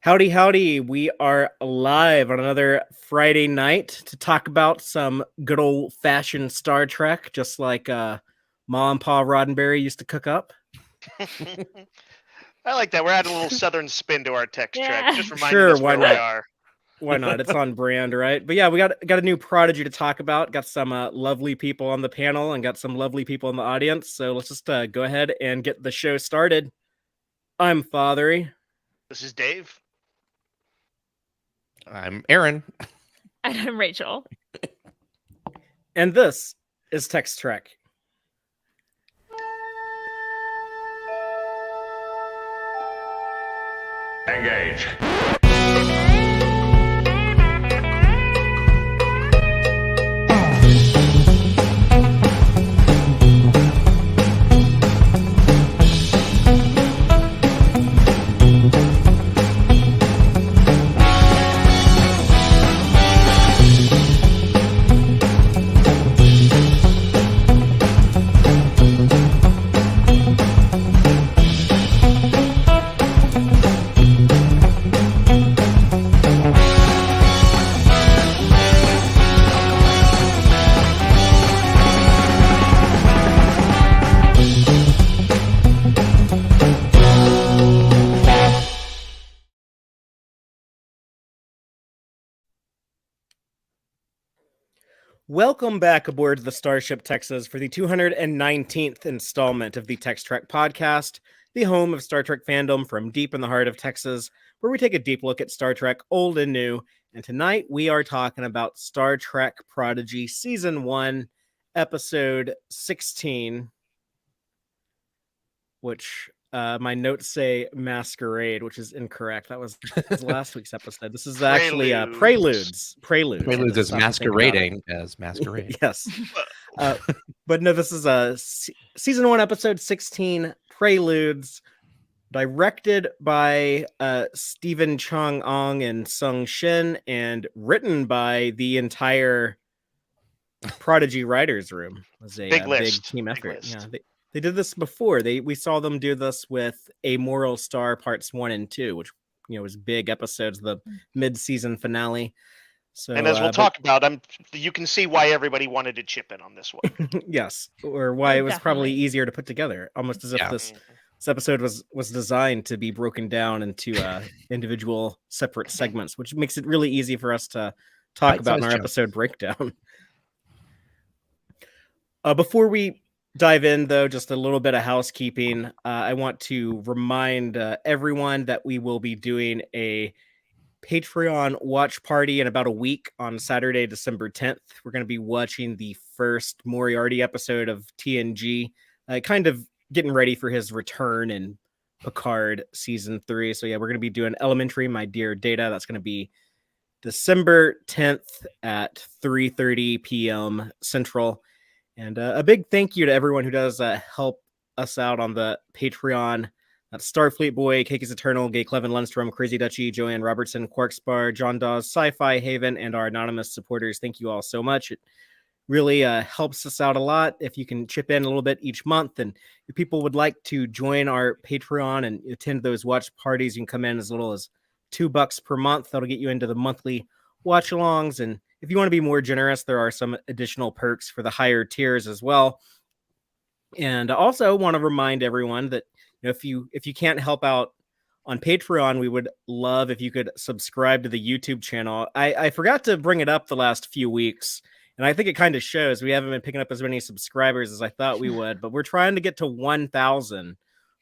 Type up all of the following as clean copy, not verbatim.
Howdy, howdy. We are live on another Friday night to talk about some good old-fashioned Star Trek, just like Ma and Pa Roddenberry used to cook up. I like that. We're adding a little southern spin to our Tex-Trek. Yeah. Just reminding us where we are. Why not? It's on brand, right? But yeah, we got a new Prodigy to talk about. Got some lovely people on the panel and got some lovely people in the audience. So let's just go ahead and get the show started. I'm Fathery. This is Dave. I'm Aaron. And I'm Rachel. And this is Tex-Trek. Engage. Welcome back aboard the Starship Texas for the 219th installment of the Tex-Trek podcast, the home of Star Trek fandom from deep in the heart of Texas, where we take a deep look at Star Trek old and new. And tonight we are talking about Star Trek Prodigy Season 1, Episode 16, which my notes say Masquerade, which is incorrect. That was last week's episode. This is actually Preludes. Preludes is masquerading as masquerade. Yes. But no, this is Season 1, Episode 16, Preludes, directed by Stephen Chang and Sung Shin, and written by the entire Prodigy writers room. It was a big team effort. Yeah, they did this before. We saw them do this with A Moral Star Parts 1 and 2, which was big episodes, the mid-season finale. So, and as we'll talk about, you can see why everybody wanted to chip in on this one. Yes, or why it was probably easier to put together, almost as if this episode was designed to be broken down into individual separate segments, which makes it really easy for us to talk about in our episode breakdown. Before we dive in, though, just a little bit of housekeeping. I want to remind everyone that we will be doing a Patreon watch party in about a week on Saturday, December 10th. We're going to be watching the first Moriarty episode of TNG, kind of getting ready for his return in Picard Season 3. So yeah, we're going to be doing Elementary, My Dear Data. That's going to be December 10th at 3:30 p.m. Central. And a big thank you to everyone who does help us out on the Patreon. That's Starfleet Boy, Cake is Eternal, Gay Clevin Lundstrom, Crazy Dutchie, Joanne Robertson, Quarkspar, John Dawes, Sci-Fi Haven, and our anonymous supporters. Thank you all so much. It really helps us out a lot if you can chip in a little bit each month. And if people would like to join our Patreon and attend those watch parties, you can come in as little as $2 per month. That'll get you into the monthly watch-alongs. And if you want to be more generous, there are some additional perks for the higher tiers as well. And I also want to remind everyone that if you can't help out on Patreon, we would love if you could subscribe to the YouTube channel. I forgot to bring it up the last few weeks, and I think it kind of shows. We haven't been picking up as many subscribers as I thought we would, but we're trying to get to 1,000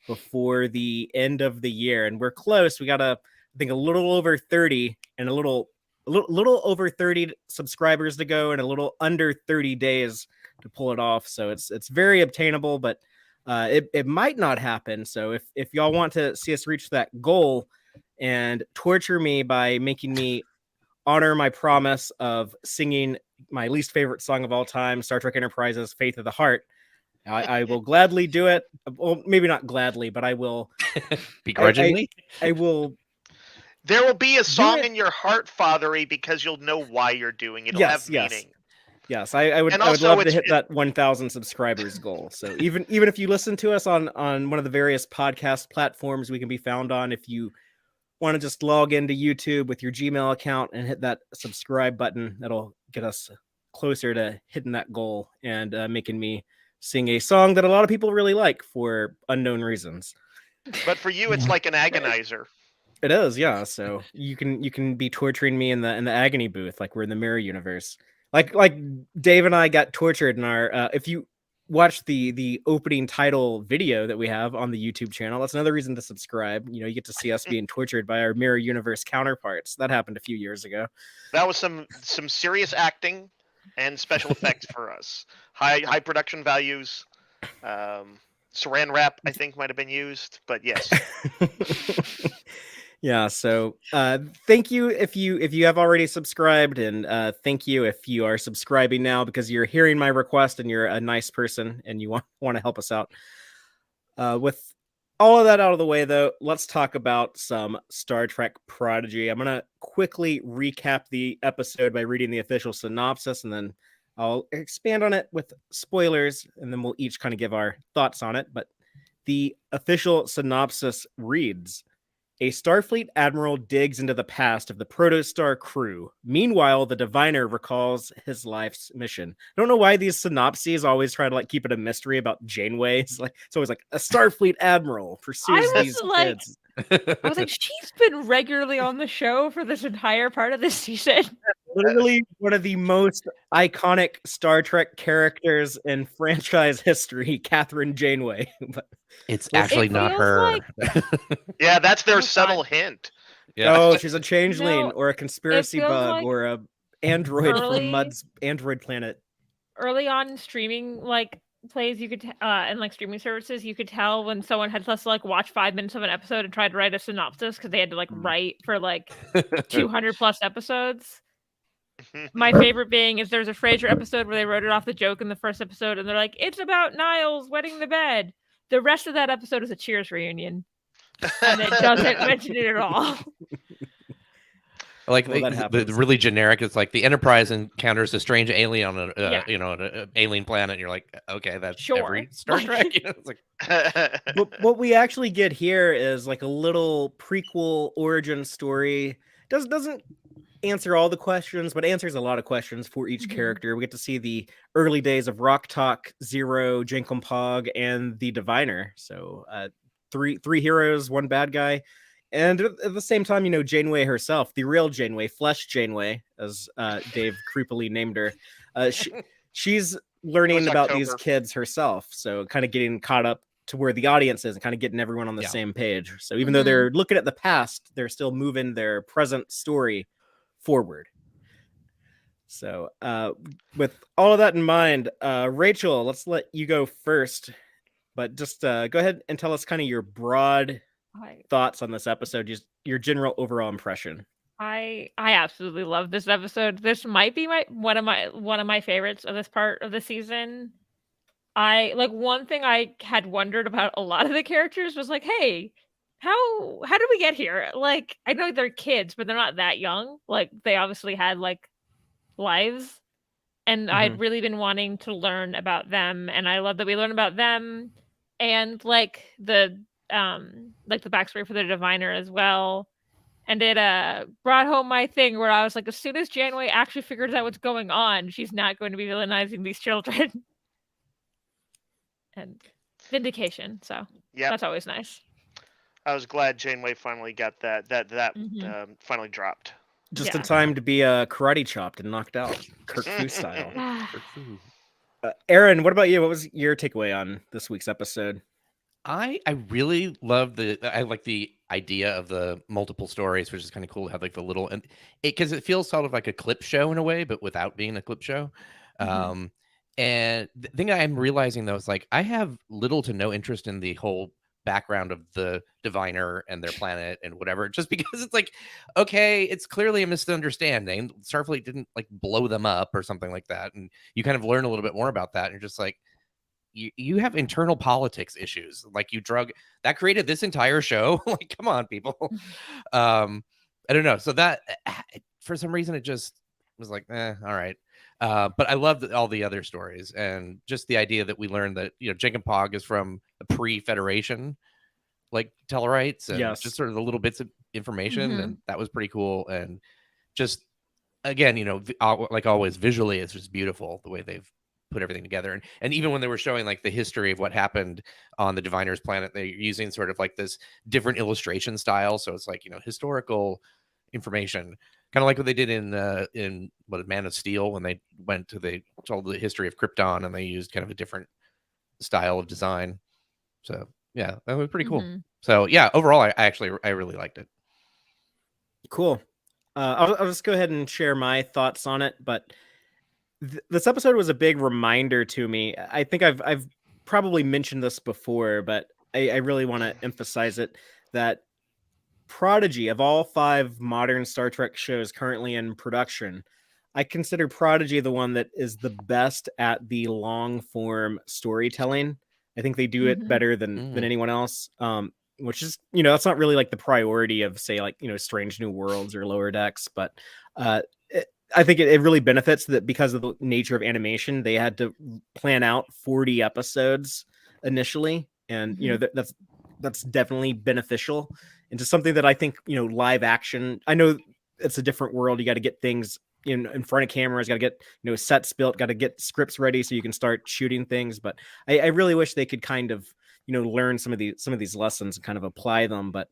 before the end of the year, and we're close. We got I think a little over 30 and a little over 30 subscribers to go and a little under 30 days to pull it off. So it's very obtainable, but it might not happen. So if y'all want to see us reach that goal and torture me by making me honor my promise of singing my least favorite song of all time, Star Trek Enterprise's Faith of the Heart, I will gladly do it. Well, maybe not gladly, but I will. Begrudgingly? I will. There will be a song in your heart, Fathery, because you'll know why you're doing it. It'll have meaning. Yes, I would love to hit that 1,000 subscribers goal. So even if you listen to us on one of the various podcast platforms we can be found on, if you want to just log into YouTube with your Gmail account and hit that subscribe button, that'll get us closer to hitting that goal and making me sing a song that a lot of people really like for unknown reasons. But for you, it's like an agonizer. It is, yeah. So you can be torturing me in the agony booth, like we're in the mirror universe. Like Dave and I got tortured in our. If you watch the opening title video that we have on the YouTube channel, that's another reason to subscribe. You know, you get to see us being tortured by our mirror universe counterparts. That happened a few years ago. That was some serious acting and special effects for us. High production values. Saran wrap, I think, might have been used, but yes. Yeah, so thank you if you have already subscribed, and thank you if you are subscribing now because you're hearing my request and you're a nice person and you want to help us out. With all of that out of the way, though, let's talk about some Star Trek Prodigy. I'm going to quickly recap the episode by reading the official synopsis, and then I'll expand on it with spoilers, and then we'll each kind of give our thoughts on it. But the official synopsis reads: a Starfleet admiral digs into the past of the Protostar crew. Meanwhile, the Deviner recalls his life's mission. I don't know why these synopses always try to like keep it a mystery about Janeway. It's always like a Starfleet admiral pursues these kids. I was like, she's been regularly on the show for this entire part of this season. Literally one of the most iconic Star Trek characters in franchise history, Catherine Janeway. But It's actually not feels her. like- Yeah, that's their Oh, subtle God. hint. Yeah. oh, she's a changeling No, or a conspiracy feels bug like or a android early- from Mud's android planet. Early on in streaming like plays, you could and like streaming services, you could tell when someone had to like watch 5 minutes of an episode and try to write a synopsis because they had to like write for like 200 plus episodes. My favorite being is there's a Frasier episode where they wrote it off the joke in the first episode and they're like, it's about Niles wetting the bed. The rest of that episode is a Cheers reunion. And it doesn't mention it at all. Like Well, that the happens. really generic. It's like the Enterprise encounters a strange alien on a Yeah. an alien planet. And you're like, okay, that's Sure. every Star Like- Trek. You know, it's like But what we actually get here is like a little prequel origin story. Doesn't answer all the questions, but answers a lot of questions for each Mhm. character. We get to see the early days of Rock-Tahk, Zero, Jankom Pog, and the Deviner. So three heroes, one bad guy. And at the same time, you know, Janeway herself, the real Janeway, Flesh Janeway, as Dave creepily named her. She's learning was about these October. kids herself. So kind of getting caught up to where the audience is and kind of getting everyone on the Yeah. same page. So even though they're looking at the past, they're still moving their present story forward. So with all of that in mind, Rachel, let's let you go first. But just go ahead and tell us kind of your broad thoughts on this episode, just your general overall impression. I absolutely love this episode. This might be one of my favorites of this part of the season. I like one thing I had wondered about a lot of the characters was like, hey, how did we get here? Like, I know they're kids, but they're not that young. Like, they obviously had like lives, and I'd really been wanting to learn about them, and I love that we learn about them and like the backstory for the Diviner as well. And it brought home my thing where I was like, as soon as Janeway actually figures out what's going on, she's not going to be villainizing these children. And vindication, so Yeah, that's always nice. I was glad Janeway finally got that finally dropped. Just Yeah. in time to be karate chopped and knocked out, Kirk Fu style. Aaron, what about you? What was your takeaway on this week's episode? I really love I like the idea of the multiple stories, which is kind of cool to have like the little and because it feels sort of like a clip show in a way, but without being a clip show. And the thing I'm realizing though is like I have little to no interest in the whole background of the Diviner and their planet and whatever, just because it's like, okay, it's clearly a misunderstanding. Starfleet didn't like blow them up or something like that, and you kind of learn a little bit more about that, and you're just like, you have internal politics issues. Like you that created this entire show. Like, come on, people. I don't know. So that for some reason it just was like, all right. But I love all the other stories and just the idea that we learned that, you know, Jankom Pog is from the pre-Federation, like Tellarites, and Yes. just sort of the little bits of information, and that was pretty cool. And just again, like always, visually, it's just beautiful the way they've put everything together. And even when they were showing like the history of what happened on the Diviner's planet, they're using sort of like this different illustration style. So it's like, historical information, kind of like what they did in Man of Steel, when they told the history of Krypton, and they used kind of a different style of design. So yeah, that was pretty cool. So yeah, overall, I really liked it. Cool. I'll just go ahead and share my thoughts on it, but this episode was a big reminder to me. I think I've probably mentioned this before, but I really want to emphasize it, that Prodigy, of all 5 modern Star Trek shows currently in production, I consider Prodigy the one that is the best at the long form storytelling. I think they do it better than anyone else. Which is, that's not really like the priority of, say, like, Strange New Worlds or Lower Decks, but I think it really benefits that because of the nature of animation, they had to plan out 40 episodes initially, and that's definitely beneficial into something that I think live action. I know it's a different world. You got to get things in front of cameras, got to get sets built, got to get scripts ready so you can start shooting things. But I really wish they could kind of learn some of these lessons and kind of apply them. But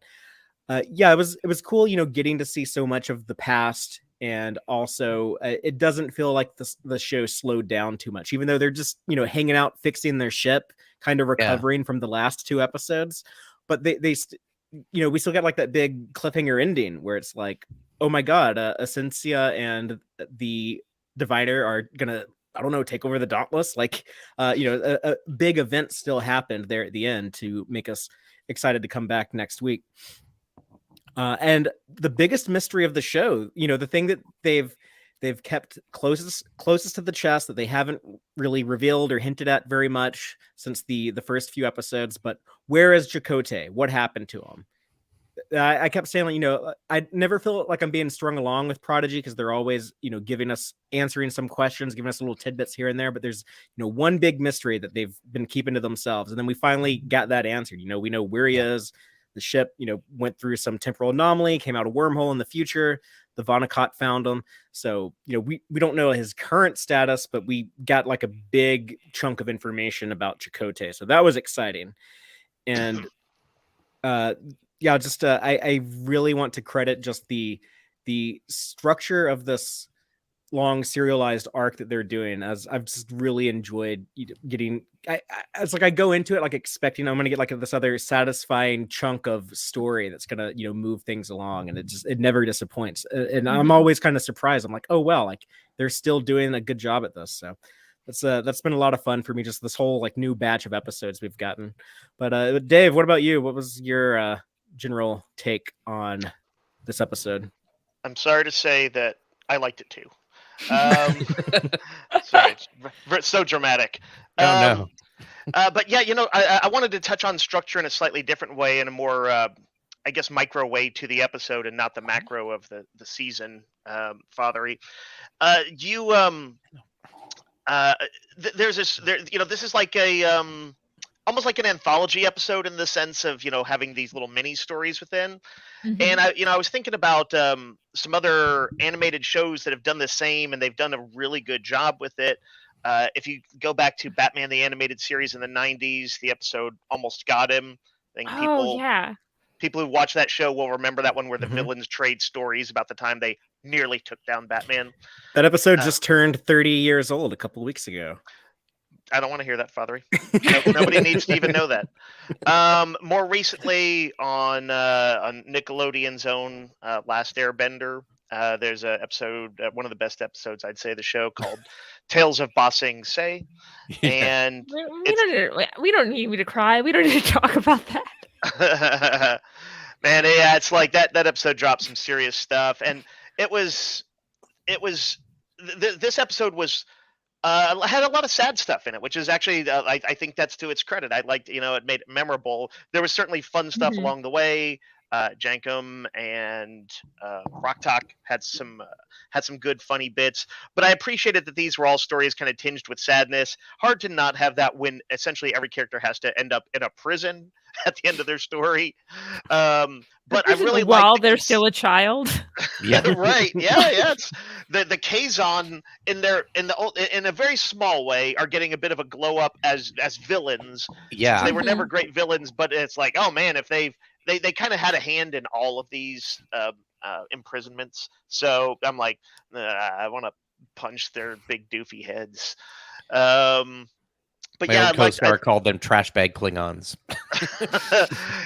yeah, it was cool getting to see so much of the past. And also, it doesn't feel like the show slowed down too much, even though they're just, hanging out, fixing their ship, kind of recovering from the last 2 episodes. But we still got like that big cliffhanger ending where it's like, oh my God, Essentia and the Diviner are gonna, I don't know, take over the Dauntless. Like, a big event still happened there at the end to make us excited to come back next week. And the biggest mystery of the show, the thing that they've kept closest to the chest, that they haven't really revealed or hinted at very much since the first few episodes. But where is Chakotay? What happened to him? I kept saying, I never feel like I'm being strung along with Prodigy, because they're always, answering some questions, giving us little tidbits here and there. But there's, one big mystery that they've been keeping to themselves. And then we finally got that answered. We know where he is. The ship, went through some temporal anomaly, came out a wormhole in the future. The Vonnegut found him. So, we don't know his current status, but we got like a big chunk of information about Chakotay. So that was exciting. And yeah, just I really want to credit just the structure of this long serialized arc that they're doing, as I've just really enjoyed getting. It's like I go into it like expecting I'm going to get like this other satisfying chunk of story that's going to move things along, and it never disappoints. And I'm always kind of surprised. I'm like, oh well, like they're still doing a good job at this. So that's been a lot of fun for me, just this whole like new batch of episodes we've gotten. But Dave, what about you? What was your general take on this episode? I'm sorry to say that I liked it too. Sorry, it's so dramatic. No. But yeah, I wanted to touch on structure in a slightly different way, in a more, I guess, micro way to the episode and not the macro of the season. Fathery, there's this, this is like a almost like an anthology episode, in the sense of having these little mini stories within. And I was thinking about some other animated shows that have done the same, and they've done a really good job with it. If you go back to Batman the Animated Series in the 90s, the episode Almost Got Him. I think people who watch that show will remember that one, where the villains trade stories about the time they nearly took down Batman. That episode just turned 30 years old a couple of weeks ago. I don't want to hear that, Fathery. Nobody needs to even know that. More recently, on Nickelodeon's own Last Airbender, there's an episode, one of the best episodes, I'd say, of the show, called Tales of Ba Sing Se. And we don't need me to cry. We don't need to talk about that. Man, yeah, it's like that episode dropped some serious stuff, and this episode was. Had a lot of sad stuff in it, which is actually, I think that's to its credit. I liked, it made it memorable. There was certainly fun stuff along the way. Jankom and Rock-Tahk had some good funny bits, but I appreciated that these were all stories kind of tinged with sadness. Hard to not have that when essentially every character has to end up in a prison at the end of their story. But I really while like they're still a child. Yeah. right. Yeah. It's the Kazon in a very small way are getting a bit of a glow up as villains. Yeah. Since they were never great villains, but it's like, oh man, if they kind of had a hand in all of these imprisonments. So I'm like, I want to punch their big doofy heads. But My old co-star called them trash bag Klingons.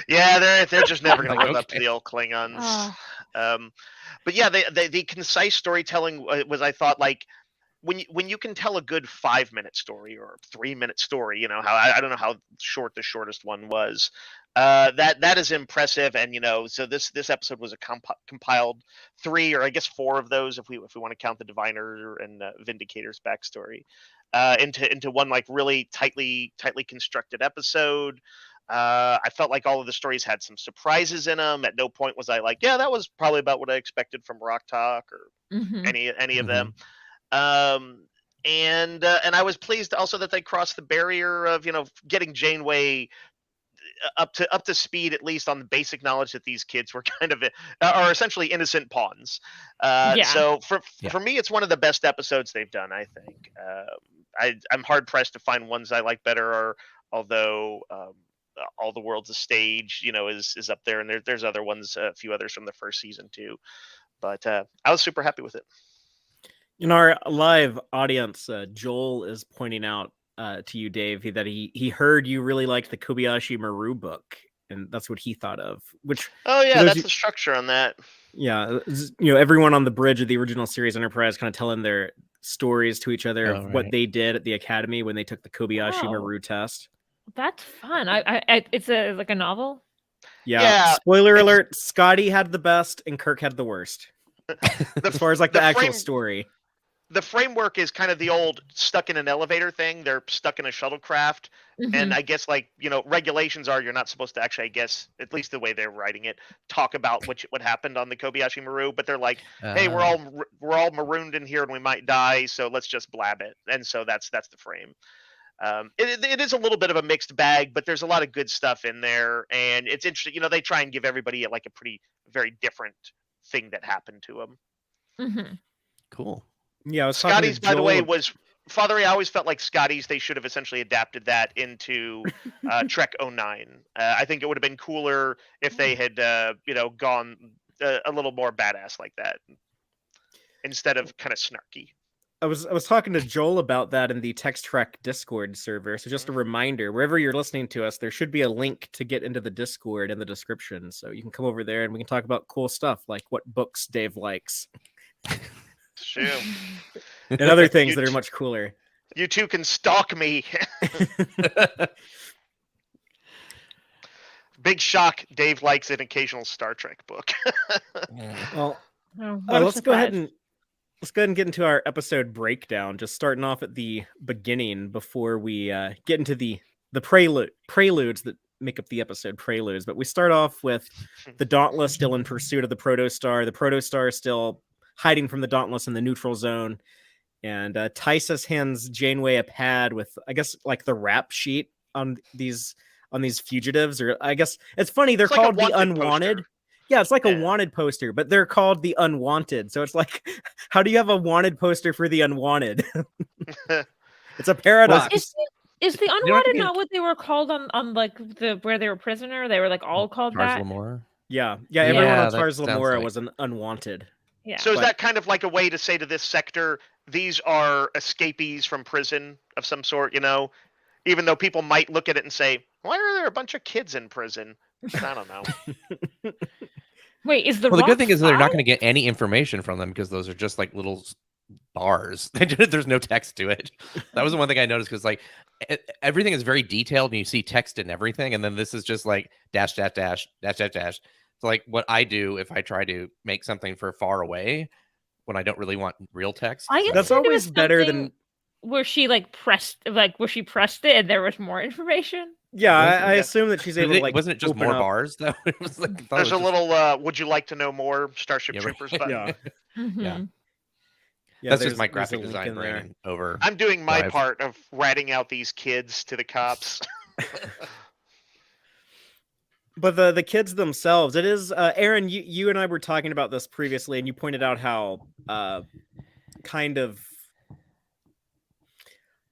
Yeah, they're just never going to Like, live up to the old Klingons. But yeah, the concise storytelling was, I thought, like when you can tell a good 5-minute story or 3-minute story, you know, how I don't know how short the shortest one was. That is impressive, and so this episode was a compiled 3 or I guess 4 of those if we want to count the Diviner and Vindicator's backstory into one like really tightly constructed episode. I felt like all of the stories had some surprises in them. At no point was I like, yeah, that was probably about what I expected from Rock-Tahk or any of them. And I was pleased also that they crossed the barrier of getting Janeway up to speed, at least on the basic knowledge that these kids were kind of are essentially innocent pawns. So for me, it's one of the best episodes they've done, I think. I'm hard pressed to find ones I like better, or although All the World's a Stage is up there, and there's other ones, a few others from the first season too, but I was super happy with it. In our live audience, Joel is pointing out to you, Dave, that he heard you really liked the Kobayashi Maru book, and that's what he thought of. Which that's the structure on that. Yeah, everyone on the bridge of the original series Enterprise kind of telling their stories to each other of what they did at the Academy when they took the Kobayashi Maru test. That's fun. It's like a novel. Yeah. Spoiler alert: Scotty had the best, and Kirk had the worst. As far as like the actual story. The framework is kind of the old stuck in an elevator thing. They're stuck in a shuttlecraft. And I guess regulations are you're not supposed to actually, I guess, at least the way they're writing it, talk about what happened on the Kobayashi Maru. But they're like, hey, we're all marooned in here and we might die, so let's just blab it. And so that's the frame. It is a little bit of a mixed bag, but there's a lot of good stuff in there. And it's interesting. They try and give everybody like a very different thing that happened to them. Cool. Yeah, Scotty's, by the way, was Father. I always felt like Scotty's. They should have essentially adapted that into Trek 09. I think it would have been cooler if they had, gone a little more badass like that instead of kind of snarky. I was talking to Joel about that in the Tex-Trek Discord server. So just a reminder, wherever you're listening to us, there should be a link to get into the Discord in the description. So you can come over there and we can talk about cool stuff like what books Dave likes. Sure. And other things that are much cooler. You two can stalk me. Big shock. Dave likes an occasional Star Trek book. Well, let's go ahead and get into our episode breakdown. Just starting off at the beginning before we get into the preludes that make up the episode Preludes. But we start off with the Dauntless still in pursuit of the Protostar. The Protostar is still hiding from the Dauntless in the neutral zone. And Tysus hands Janeway a pad with, I guess, like the rap sheet on these fugitives. Or I guess it's funny, they're called the Unwanted. Poster. Yeah, it's like a wanted poster, but they're called the Unwanted. So it's like, how do you have a wanted poster for the Unwanted? It's a paradox. Is the Unwanted not what they were called on like where they were prisoner? They were like all called that? Yeah, everyone on Tars Lamora was an Unwanted. Yeah. So is that kind of like a way to say to this sector, these are escapees from prison of some sort, even though people might look at it and say, why are there a bunch of kids in prison? I don't know. Wait, is the good thing is they're not going to get any information from them because those are just like little bars. There's no text to it. That was the one thing I noticed because like everything is very detailed and you see text and everything. And then this is just like dash, dash, dash, dash, dash, dash. It's like what I do if I try to make something for far away when I don't really want real text. That's always better than where she pressed it and there was more information. Yeah, I assume that she's able to wasn't it just more bars though? It was like, there's a little would you like to know more Starship Troopers button. Yeah. Mm-hmm. Yeah, that's just my graphic design brain over. I'm doing my part of ratting out these kids to the cops. But the kids themselves, it is Aaron. You and I were talking about this previously, and you pointed out how kind of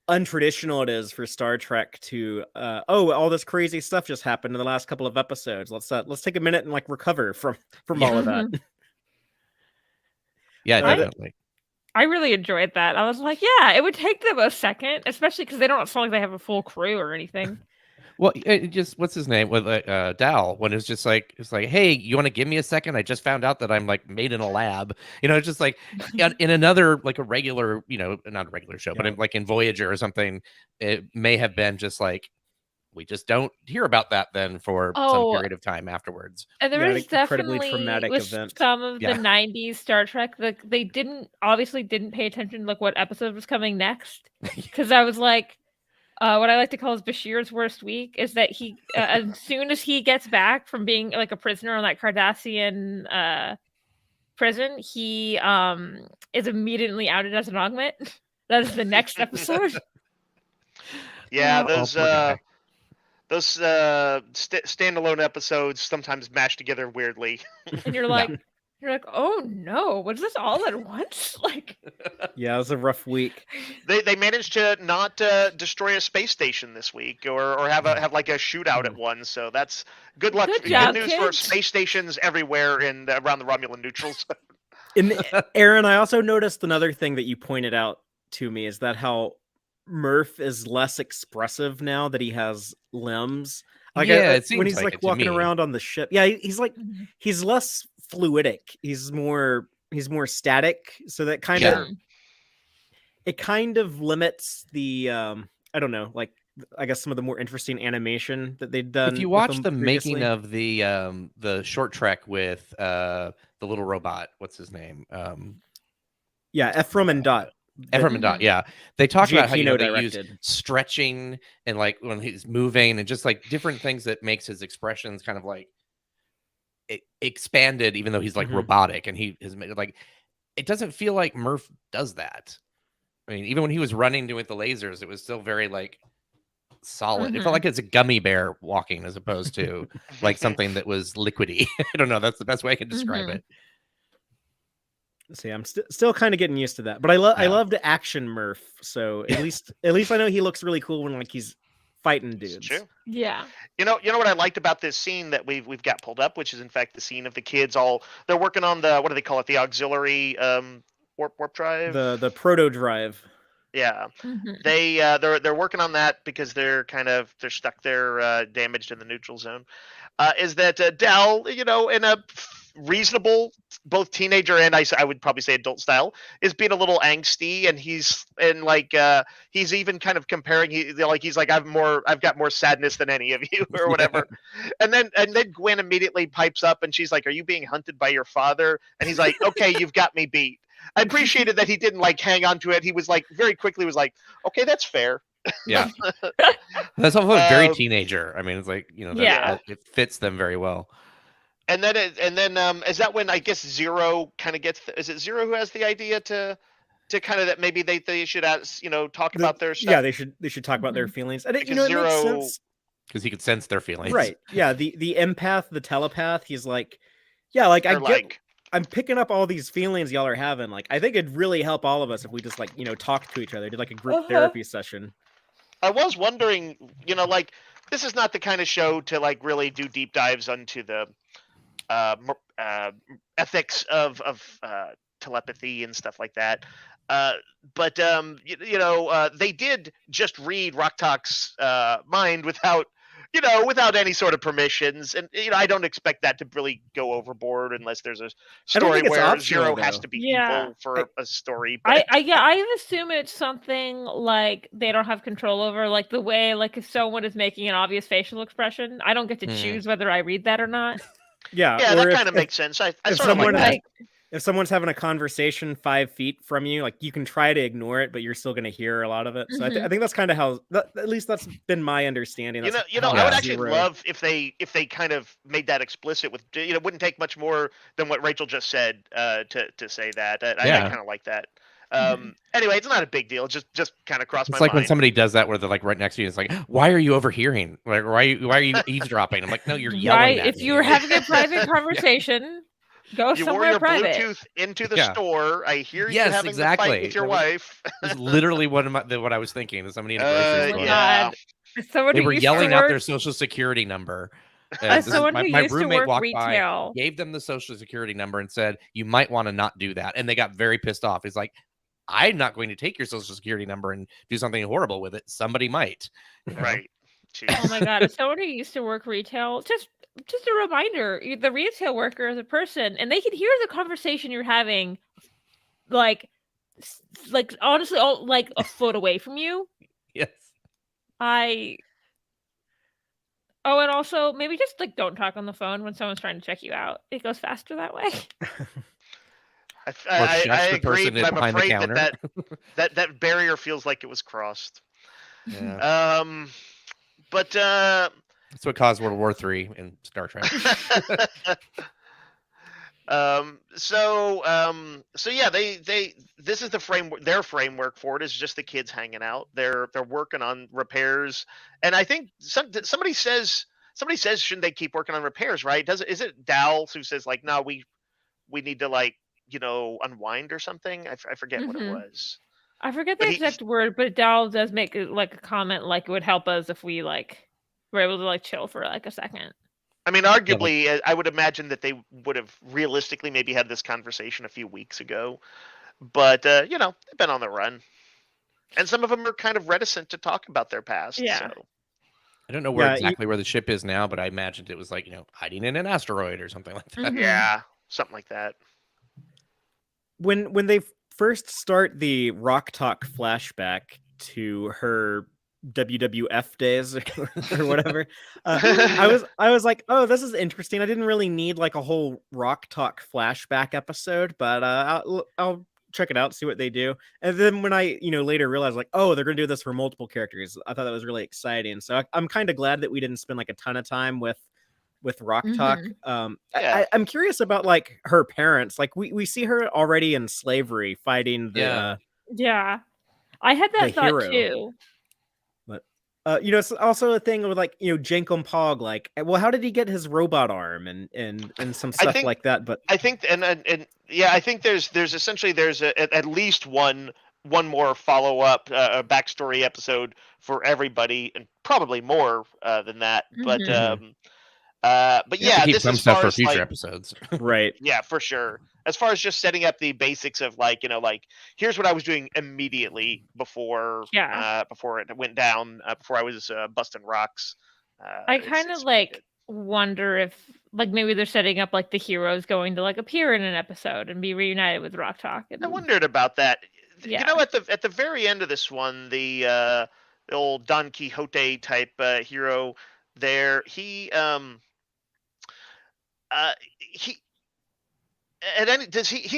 untraditional it is for Star Trek to all this crazy stuff just happened in the last couple of episodes. Let's take a minute and like recover from all of that. Yeah, definitely. I really enjoyed that. I was like, yeah, it would take them a second, especially because they don't sound like they have a full crew or anything. Well, it just what's his name with Dal when it's just like hey, you want to give me a second? I just found out that I'm like made in a lab. It's just like in another like a regular, not a regular show, but like in Voyager or something, it may have been just like we just don't hear about that then for some period of time afterwards. And there was incredibly definitely traumatic with event. some of the 90s Star Trek, like they didn't pay attention to like what episode was coming next. Because I was like, what I like to call is Bashir's worst week is that he as soon as he gets back from being like a prisoner on that Cardassian prison, he is immediately outed as an augment. That is the next episode. Yeah, those standalone episodes sometimes mash together weirdly. And you're like, oh no, was this all at once? Like, yeah, it was a rough week. They managed to not destroy a space station this week, or have like a shootout at one. So that's good luck. Good job, news kids. for space stations everywhere around the Romulan neutral zone. And Aaron, I also noticed another thing that you pointed out to me is that how Murph is less expressive now that he has limbs. Like it seems when he's like walking around on the ship. Yeah, he's like he's less fluidic. He's more static. So that kind of it kind of limits the I don't know, like I guess some of the more interesting animation that they've done. If you watch the making of the short trek with the little robot, what's his name? Ephraim and Dot. Ephraim and Dot, yeah. They talk about how they use directed. stretching and like when he's moving and just like different things that makes his expressions kind of like expanded, even though he's like robotic and he is like it doesn't feel like Murph does that. I mean, even when he was running with the lasers, it was still very like solid. It felt like it's a gummy bear walking as opposed to like something that was liquidy. I don't know. That's the best way I can describe it. See, I'm still kind of getting used to that, but I loved action Murph. So at least I know he looks really cool when like he's fighting dudes. True. Yeah. You know what I liked about this scene that we've got pulled up, which is in fact the scene of the kids they're working on the, what do they call it, the auxiliary warp drive, the proto drive. Yeah, they're working on that because they're stuck there, damaged in the neutral zone. Is that Dal, in a reasonable, both teenager and I would probably say adult style, is being a little angsty, and he's even kind of comparing. He's like, I've got more sadness than any of you, or whatever. And then Gwen immediately pipes up, and she's like, "Are you being hunted by your father?" And he's like, "Okay, you've got me beat." I appreciated that he didn't like hang on to it. He was like very quickly was like, "Okay, that's fair." Yeah, that's also very teenager. I mean, it's like it fits them very well. And then is that when I guess Zero kind of gets? Is it Zero who has the idea to kind of that maybe they should talk about their stuff? Yeah, they should talk about their feelings. And it makes sense because he could sense their feelings, right? Yeah, the empath, the telepath. He's like, I'm picking up all these feelings y'all are having. Like, I think it'd really help all of us if we just talk to each other, did like a group therapy session. I was wondering, this is not the kind of show to like really do deep dives onto the ethics of telepathy and stuff like that. But they did just read Rock-Tahk's mind without any sort of permissions, and I don't expect that to really go overboard unless there's a story where Zero has to be evil for a story. But... I assume it's something like they don't have control over, like the way, like if someone is making an obvious facial expression, I don't get to choose whether I read that or not. Yeah, that kind of makes sense. I sort of like that. If someone's having a conversation 5 feet from you, like you can try to ignore it, but you're still going to hear a lot of it. So I think that's kind of how, at least that's been my understanding. I would actually love if they kind of made that explicit with, it wouldn't take much more than what Rachel just said to say that. I kind of like that. Anyway, it's not a big deal. Just kind of crossed my It's like mind. when somebody does that where they're like right next to you. It's like, why are you overhearing? Like, why are you eavesdropping? I'm like, no, you're yelling at If me. you were having a private conversation, go You wore somewhere your private. Bluetooth into the Yeah. store. I hear you Yes, having a exactly. fight with your wife. That's literally what I was thinking. Somebody in a grocery store. Yeah. As someone They who were used yelling to out work, their social security number. as someone who my used to roommate work walked retail, by, gave them the social security number, and said, "You might want to not do that." And they got very pissed off. He's like, "I'm not going to take your social security number and do something horrible with it. Somebody might." You know? Right. oh my god, as someone who used to work retail, just a reminder, the retail worker is a person, and they can hear the conversation you're having, like honestly, like a foot away from you. Yes. Oh, and also maybe just like don't talk on the phone when someone's trying to check you out. It goes faster that way. I agree, person but I'm behind the afraid counter. that barrier feels like it was crossed. Yeah. But That's what caused World War III in Star Trek. So yeah, this is the framework. Their framework for it is just the kids hanging out. They're working on repairs, and I think somebody says shouldn't they keep working on repairs, right? Is it Dal who says like, no, we need to like unwind or something? I forget what it was. I forget the exact word, but Dal does make like a comment like it would help us if we like were able to like chill for like a second. I mean, arguably, I would imagine that they would have realistically maybe had this conversation a few weeks ago. But, they've been on the run. And some of them are kind of reticent to talk about their past. Yeah. So. I don't know where where the ship is now, but I imagined it was like, hiding in an asteroid or something like that. Mhm. Yeah, something like that. When they first start the Rock-Tahk flashback to her WWF days or whatever, I was like, oh, this is interesting. I didn't really need like a whole Rock-Tahk flashback episode, but I'll check it out, see what they do. And then when I later realized like, oh, they're gonna do this for multiple characters, I thought that was really exciting. So I'm kind of glad that we didn't spend like a ton of time with Rock-Tahk. I'm curious about like her parents. Like we see her already in slavery fighting the I had that thought hero. too. But it's also a thing with like Jankom Pog. Like, well, how did he get his robot arm and some stuff like that? But I think I think there's essentially at least one more follow up backstory episode for everybody, and probably more than that. But yeah, keep this some is stuff for future episodes, right? Yeah, for sure. As far as just setting up the basics of like here's what I was doing immediately before it went down, before I was busting rocks. I kind of like wonder if like maybe they're setting up like the heroes going to like appear in an episode and be reunited with Rock-Tahk. I wondered about that. Yeah. At the very end of this one, the old Don Quixote type hero there, he's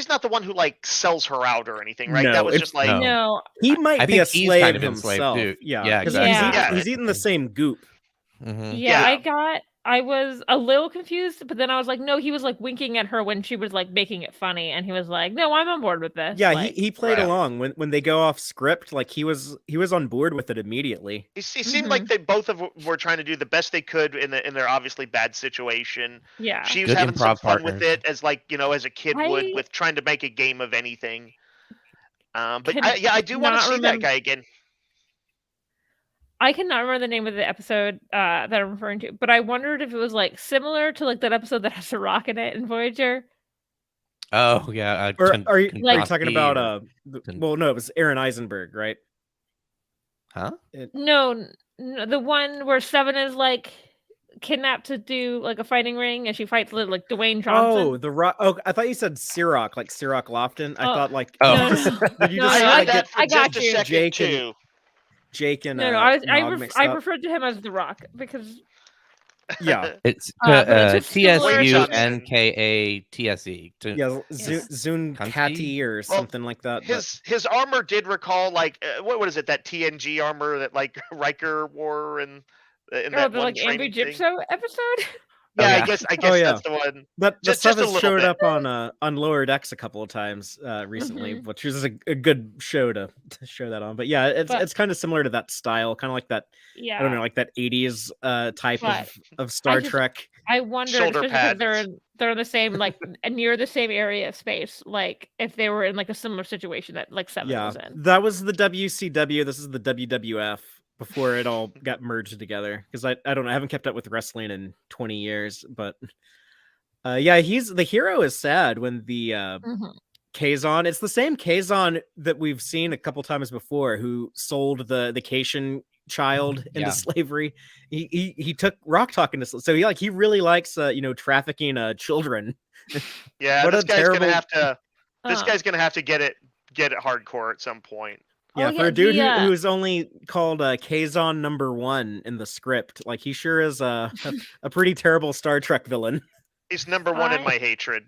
not the one who like sells her out or anything, right? No, that was just like no. He might I be a think he's slave kind of himself. enslaved, too. Yeah, exactly. He's eating the same goop. Mm-hmm. I was a little confused, but then I was like, no, he was like winking at her when she was like making it funny, and he was like, no, I'm on board with this. Yeah, like, he played along when they go off script. Like he was on board with it immediately. It seemed like they both were trying to do the best they could in their obviously bad situation. Yeah, she was Good having some fun partners. with it as like as a kid would with trying to make a game of anything. But I do want to see that guy again. I cannot remember the name of the episode that I'm referring to, but I wondered if it was like similar to like that episode that has a rock in it in Voyager. Oh yeah, are you talking about well, no, it was Aaron Eisenberg, right? Huh? No, the one where Seven is like kidnapped to do like a fighting ring, and she fights like Dwayne Johnson. Oh, the rock. Oh, I thought you said Cirroc, like Cirroc Lofton. I thought like no. Did you just I got you. Jake and I referred to him as the Rock because it's TSUNKATSE. Yeah, Zunkati or something like that. His armor did recall like what is it, that TNG armor that like Riker wore in that one like training Ambu Gypso episode. Yeah, yeah. I guess yeah. that's the one. But the Just stuff a has little showed bit. up on Lower Decks a couple of times recently, which is a good show to show that on. But yeah, it's kind of similar to that style, kind of like that. I don't know, Yeah, like that 80s type but of Star just Trek. I wondered, Shoulder especially because pads. they're in the same like near the same area of space, like if they were in like a similar situation that like Seven Yeah, was in. that was the WCW. This is the WWF before it all got merged together. Because I don't know, I haven't kept up with wrestling in 20 years, but yeah, he's the hero is sad when the Mhm. Kazon. It's the same Kazon that we've seen a couple times before, who sold the Cation child into Yeah. slavery. He took Rock-Tahk into so he really likes trafficking children. Yeah, What this a guy's terrible gonna have to. This Um, guy's gonna have to get it hardcore at some point. Yeah, Oh, for yeah, a dude the, who's only called Kazon #1 in the script, like he sure is a pretty terrible Star Trek villain. He's number one in my hatred.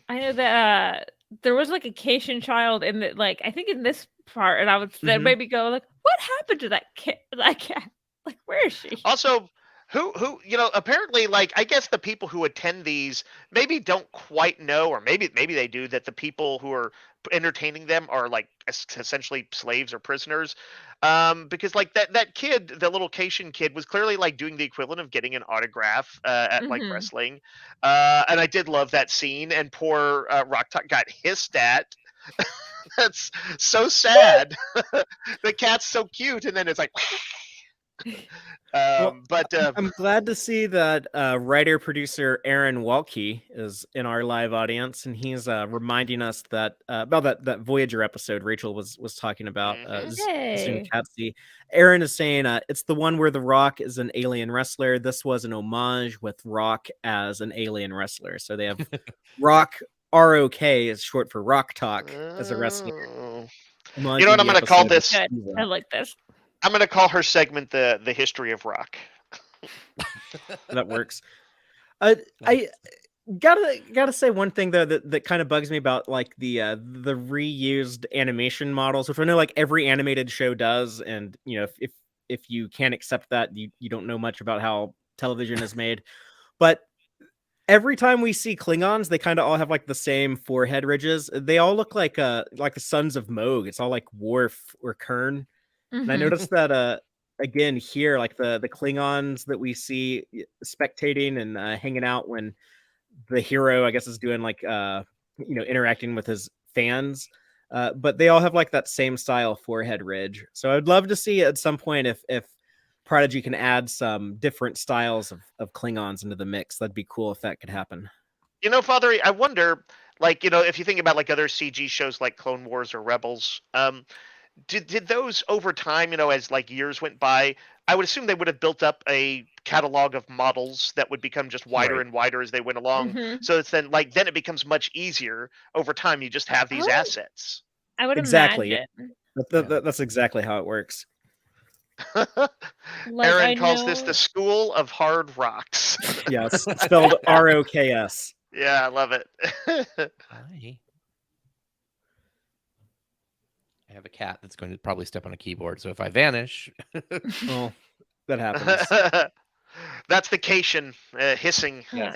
I know that there was like a Cation child in the like I think in this part, and I would that made me go like, what happened to that kid? That cat? Like, where is she? Also, who apparently, like, I guess the people who attend these maybe don't quite know, or maybe they do, that the people who are entertaining them are like essentially slaves or prisoners. Because like that kid, the little Cation kid, was clearly like doing the equivalent of getting an autograph at like wrestling. And I did love that scene, and poor Rock-Tahk got hissed at. That's so sad. The cat's so cute, and then it's like but I'm glad to see that writer producer Aaron Waltke is in our live audience, and he's reminding us that about that Voyager episode Rachel was talking about. Hey. Zunkatsi. Aaron is saying it's the one where the Rock is an alien wrestler. This was an homage with Rock as an alien wrestler. So they have Rock. ROK is short for Rock-Tahk as a wrestler. You know what I'm going to call this? Good. I like this. I'm going to call her segment the history of rock. That works. I gotta say one thing though that kind of bugs me about like the reused animation models, which I know like every animated show does, and if you can't accept that, you don't know much about how television is made. But every time we see Klingons, they kind of all have like the same forehead ridges. They all look like the sons of Moog. It's all like Worf or Kern. And I noticed that again here, like the Klingons that we see spectating and hanging out when the hero, I guess, is doing like interacting with his fans. But they all have like that same style forehead ridge. So I'd love to see at some point if Prodigy can add some different styles of Klingons into the mix. That'd be cool if that could happen. Father, I wonder, like, if you think about like other CG shows like Clone Wars or Rebels, did those over time, as like years went by, I would assume they would have built up a catalog of models that would become just wider and wider as they went along. So it's then it becomes much easier over time. You just have these assets. I would exactly. imagine. That's exactly how it works. Aaron calls this the School of Hard Rocks. Yes, spelled ROKS. Yeah, I love it. Hi. I have a cat that's going to probably step on a keyboard, so if I vanish... Oh, that happens. That's the Cation hissing. Yeah.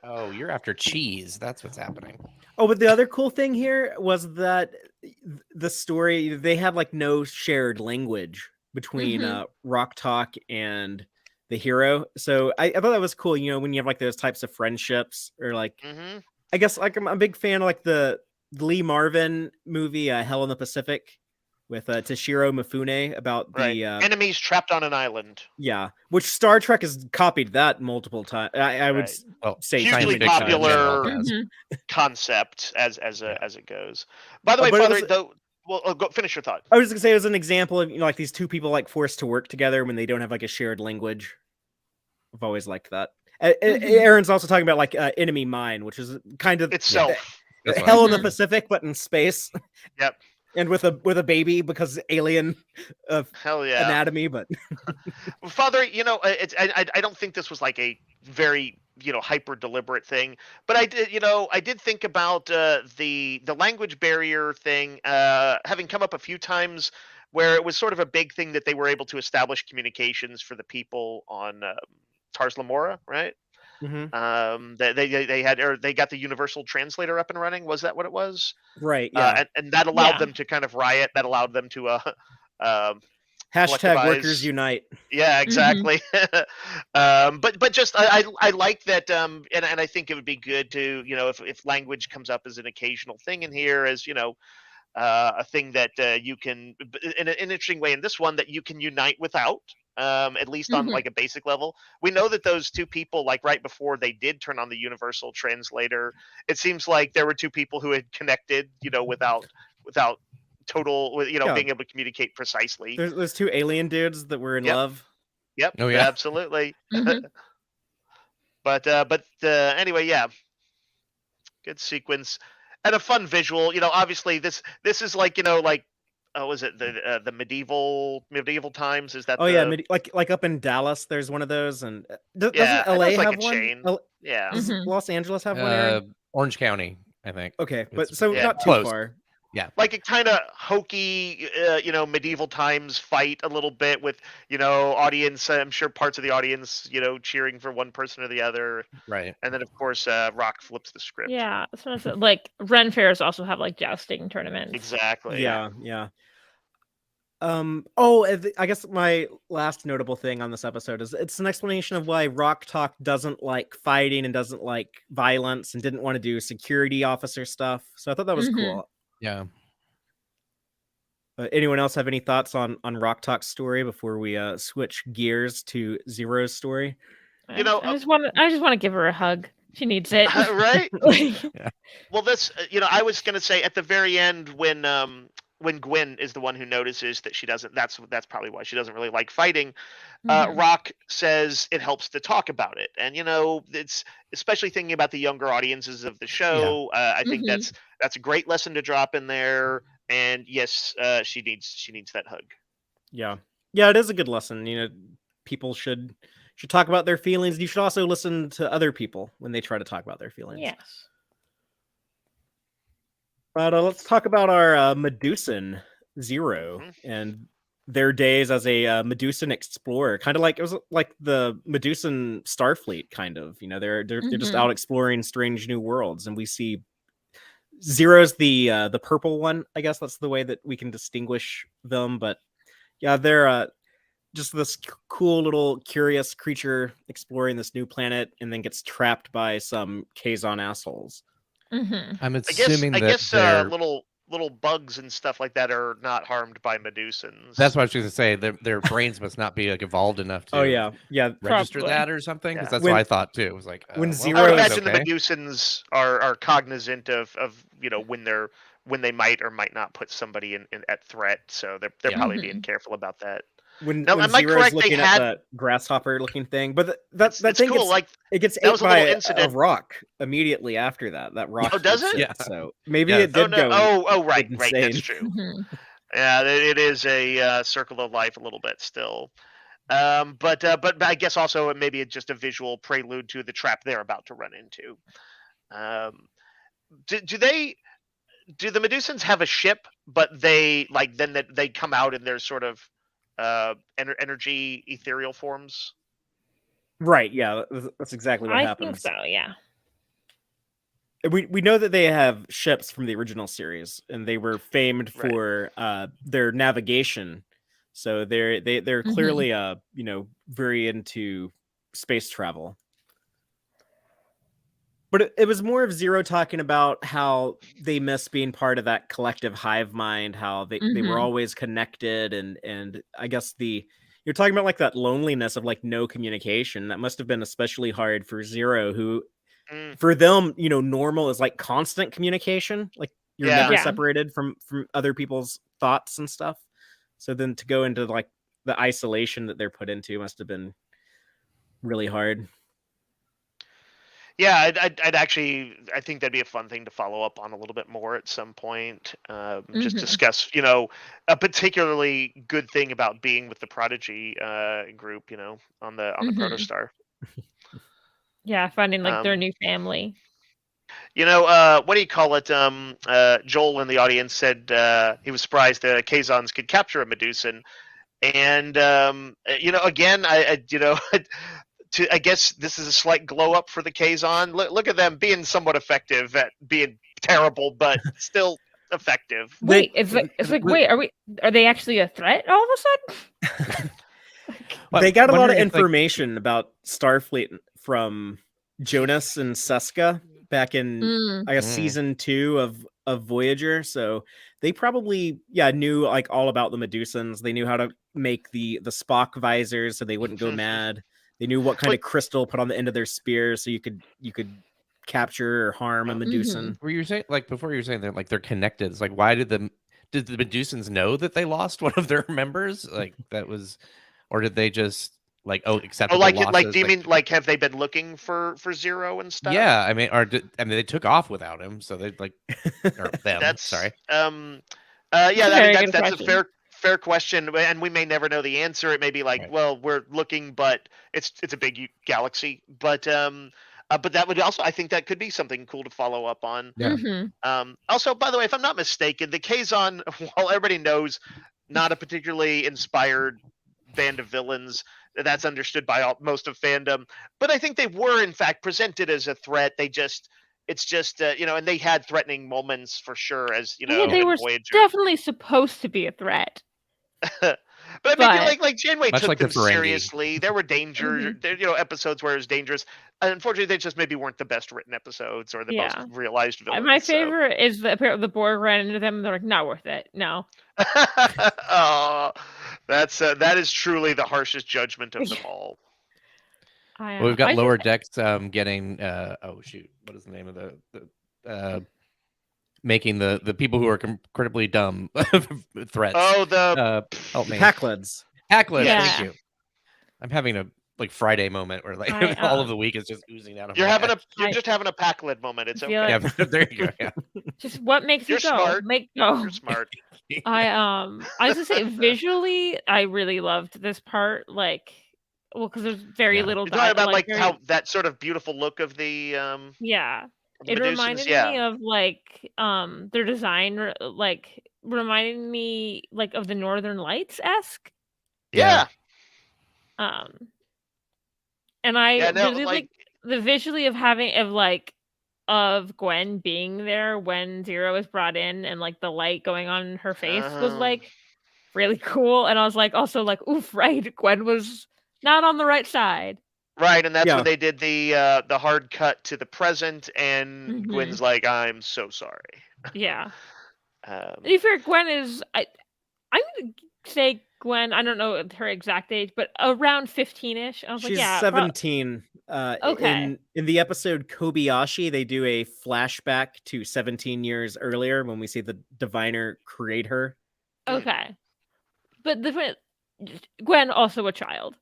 Oh, you're after cheese. That's what's happening. Oh, but the other cool thing here was that the story, they had like no shared language between Rock-Tahk and the hero. So I thought that was cool, when you have like those types of friendships, or like, I guess like I'm a big fan of like the Lee Marvin movie, Hell in the Pacific, with Toshiro Mifune about the enemies trapped on an island. Yeah, which Star Trek has copied that multiple times. I would say hugely popular concept as it goes. By the way, Father, go finish your thought. I was just gonna say it was an example of like these two people like forced to work together when they don't have like a shared language. I've always liked that. Aaron's also talking about like Enemy Mine, which is kind of itself Hell in the Pacific, but in space. Yep. And with a baby, because alien hell yeah anatomy, but Father, I don't think this was like a very hyper deliberate thing, but I did think about the language barrier thing having come up a few times, where it was sort of a big thing that they were able to establish communications for the people on Tars Lamora, right? They had, or they got the universal translator up and running. Was that what it was? Right. Yeah. And that allowed them to kind of riot. That allowed them to Hashtag workers collectivize. unite. Yeah, exactly. But just I like that, and I think it would be good to, if language comes up as an occasional thing in here, as a thing that you can, in an interesting way in this one, that you can unite without, at least on like a basic level. We know that those two people, like right before they did turn on the universal translator, it seems like there were two people who had connected, without total, being able to communicate precisely. There's two alien dudes that were in love. Yep. Oh, yeah. Absolutely. But anyway, yeah, good sequence and a fun visual. Obviously this is like, was it the medieval times? Is that? Oh yeah, like up in Dallas, there's one of those, and doesn't LA like have a one? chain. Yeah. Does Los Angeles have one? Aaron? Orange County, I think. Okay, but It's- so yeah, not too close. far. Yeah. Like a kind of hokey, medieval times fight a little bit with, audience. I'm sure parts of the audience, cheering for one person or the other. Right. And then, of course, Rock flips the script. Yeah, that's what I said. Like Ren fairs also have like jousting tournaments. Exactly. Yeah. I guess my last notable thing on this episode is it's an explanation of why Rock-Tahk doesn't like fighting and doesn't like violence and didn't want to do security officer stuff. So I thought that was cool. Yeah. Anyone else have any thoughts on Rock-Tahk's story before we switch gears to Zero's story? I just want to give her a hug. She needs it. Right? Yeah. Well, this, I was going to say at the very end when Gwen is the one who notices that she doesn't, that's probably why she doesn't really like fighting. Rock says it helps to talk about it. And, it's especially thinking about the younger audiences of the show. I think that's a great lesson to drop in there. And yes, she needs that hug. Yeah. Yeah, it is a good lesson. People should talk about their feelings. You should also listen to other people when they try to talk about their feelings. Yes. But let's talk about our Medusan Zero and their days as a Medusan explorer. Kind of like it was like the Medusan Starfleet, kind of. They're just out exploring strange new worlds, and we see Zero's the purple one. I guess that's the way that we can distinguish them. But yeah, they're just this cool little curious creature exploring this new planet, and then gets trapped by some Kazon assholes. I'm assuming I guess they're... little bugs and stuff like that are not harmed by Medusans. That's what I was going to say. Their brains must not be like evolved enough to register probably. that or something. Because that's When- what I thought too. It was like when well, Zero- I would Zero's imagine the Medusans are cognizant of when they might or might not put somebody in at threat. So they're probably being careful about that. When Now, am I Zero's correct? They looking had- at the grasshopper looking thing, but that It's thing cool. gets, Like it gets that ate was a by little a incident. rock immediately after that. That rock. Oh, does eats it? Yeah. So maybe Yeah. it did go. Right. insane. That's true. Yeah, it is a circle of life a little bit still. But I guess also maybe it's just a visual prelude to the trap they're about to run into. Do the Medusans have a ship, but they they come out in their sort of energy ethereal forms? Right. Yeah. That's exactly what I happens. think so. Yeah. We know that they have ships from the original series, and they were famed for their navigation. So they're clearly very into space travel. But it was more of Zero talking about how they miss being part of that collective hive mind, how they were always connected, and I guess you're talking about like that loneliness of like no communication. That must have been especially hard for Zero, who for them, normal is like constant communication. Like you're never separated from other people's thoughts and stuff. So then to go into like the isolation that they're put into must have been really hard. Yeah, I think that'd be a fun thing to follow up on a little bit more at some point. Just discuss, a particularly good thing about being with the Prodigy group, on the Protostar. Yeah, finding like their new family. What do you call it? Joel in the audience said he was surprised the Kazons could capture a Medusan, and again, I guess this is a slight glow up for the Kazon. Look at them being somewhat effective at being terrible, but still effective. Wait, it's like wait, are they actually a threat all of a sudden? They got a lot of information about Starfleet from Jonas and Seska back in I guess season 2 of Voyager. So they probably knew like all about the Medusans. They knew how to make the Spock visors so they wouldn't go mad. They knew what kind of crystal put on the end of their spears so you could capture or harm a Medusan. Were you saying like before you were saying they're connected? It's like why did the Medusans know that they lost one of their members? Like that was, or did they just accept? Like do you mean like have they been looking for Zero and stuff? Yeah, I mean, they took off without him, so they or them. That's sorry. That's a fair question, and we may never know the answer. It may be like, well, we're looking, but it's a big galaxy. But that would also, I think, that could be something cool to follow up on. Yeah. Also, by the way, if I'm not mistaken, the Kazon, while everybody knows, not a particularly inspired band of villains. That's understood by most of fandom, but I think they were in fact presented as a threat. It's just and they had threatening moments for sure, as you know. Yeah, they were Voyager. Definitely supposed to be a threat. But I mean, like Janeway took them Ferengi. seriously. There were danger, episodes where it was dangerous. Unfortunately, they just maybe weren't the best written episodes or the most realized villains. My favorite is the Borg ran into them and they're like, not worth it. No. Oh, that is truly the harshest judgment of them all. Well, we've got Lower Decks getting what is the name of the making the people who are incredibly dumb threats. Oh, Packlids. Packlids, Yeah. thank you. I'm having a Friday moment where all of the week is just oozing out of you're my having head. you're just having a Packlid moment. It's okay. Yeah, there you go. Yeah. Just what makes You're you go? smart. You're smart. I was gonna say visually, I really loved this part. Because there's very little. You're talking about how that sort of beautiful look of the It reminded me of their design, reminded me of the Northern Lights-esque. Yeah. And I really like the visually of Gwen being there when Zero is brought in and the light going on her face was really cool. And I was also oof, right? Gwen was not on the right side. Right, and that's when they did the hard cut to the present, and Gwen's like, "I'm so sorry." Yeah. To be fair, Gwen is I'm gonna say Gwen. I don't know her exact age, but around 15-ish. I was She's like, 17. Okay. In the episode Kobayashi, they do a flashback to 17 years earlier when we see the Diviner create her. Okay, but Gwen also a child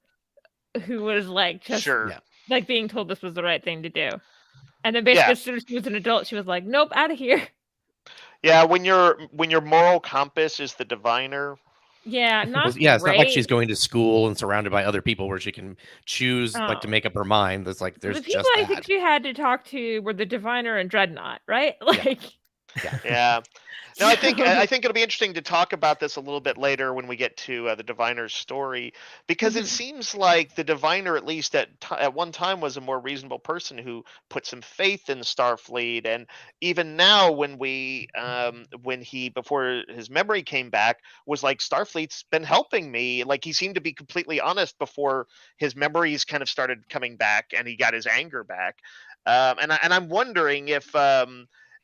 who was being told this was the right thing to do, and then basically as soon as she was an adult, she was like, "Nope, out of here." Yeah, when your moral compass is the Diviner. Yeah, it's not like she's going to school and surrounded by other people where she can choose to make up her mind. There's the people I think she had to talk to were the Diviner and Dreadnought, right? Yeah. No, I think it'll be interesting to talk about this a little bit later when we get to the Diviner's story, because it seems like the Diviner, at least at one time, was a more reasonable person who put some faith in Starfleet, and even now, when before his memory came back, was like, Starfleet's been helping me. Like, he seemed to be completely honest before his memories kind of started coming back and he got his anger back. And I'm wondering if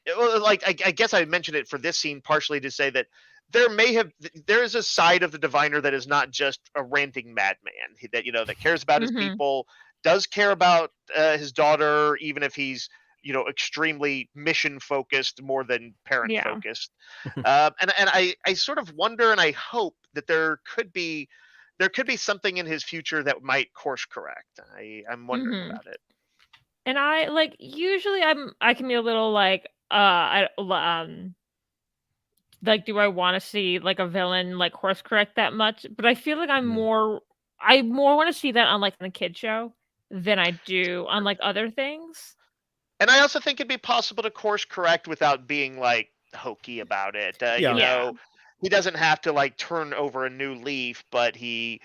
I guess I mentioned it for this scene partially to say that there is a side of the Diviner that is not just a ranting madman, that cares about his people, does care about his daughter, even if he's extremely mission focused more than parent focused. And I sort of wonder, and I hope that there could be something in his future that might course correct. I'm wondering about it. And I usually I can be a little do I want to see a villain course correct that much? But I feel like I more want to see that on a kid show than I do on other things. And I also think it'd be possible to course correct without being hokey about it. He doesn't have to turn over a new leaf, but he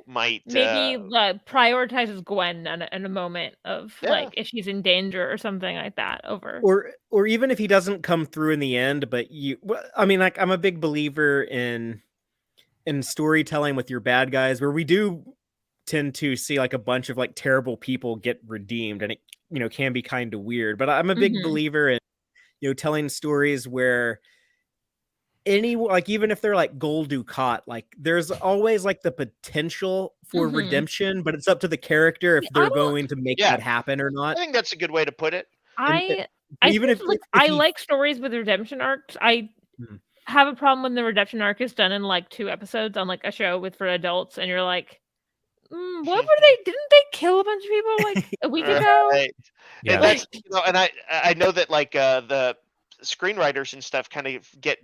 might maybe prioritizes Gwen in a moment of like if she's in danger or something like that over. Or even if he doesn't come through in the end, but I mean, like, I'm a big believer in storytelling with your bad guys, where we do tend to see like a bunch of like terrible people get redeemed, and it can be kind of weird. But I'm a big believer in telling stories where even if they're like Gul Dukat, like there's always like the potential for redemption, but it's up to the character if they're going to make that happen or not. I think that's a good way to put it. I like stories with redemption arcs. I have a problem when the redemption arc is done in like 2 episodes on like a show for adults, and you're like, what were they? Didn't they kill a bunch of people like a week ago? Right. Yeah. And that's and I know that like the screenwriters and stuff kind of get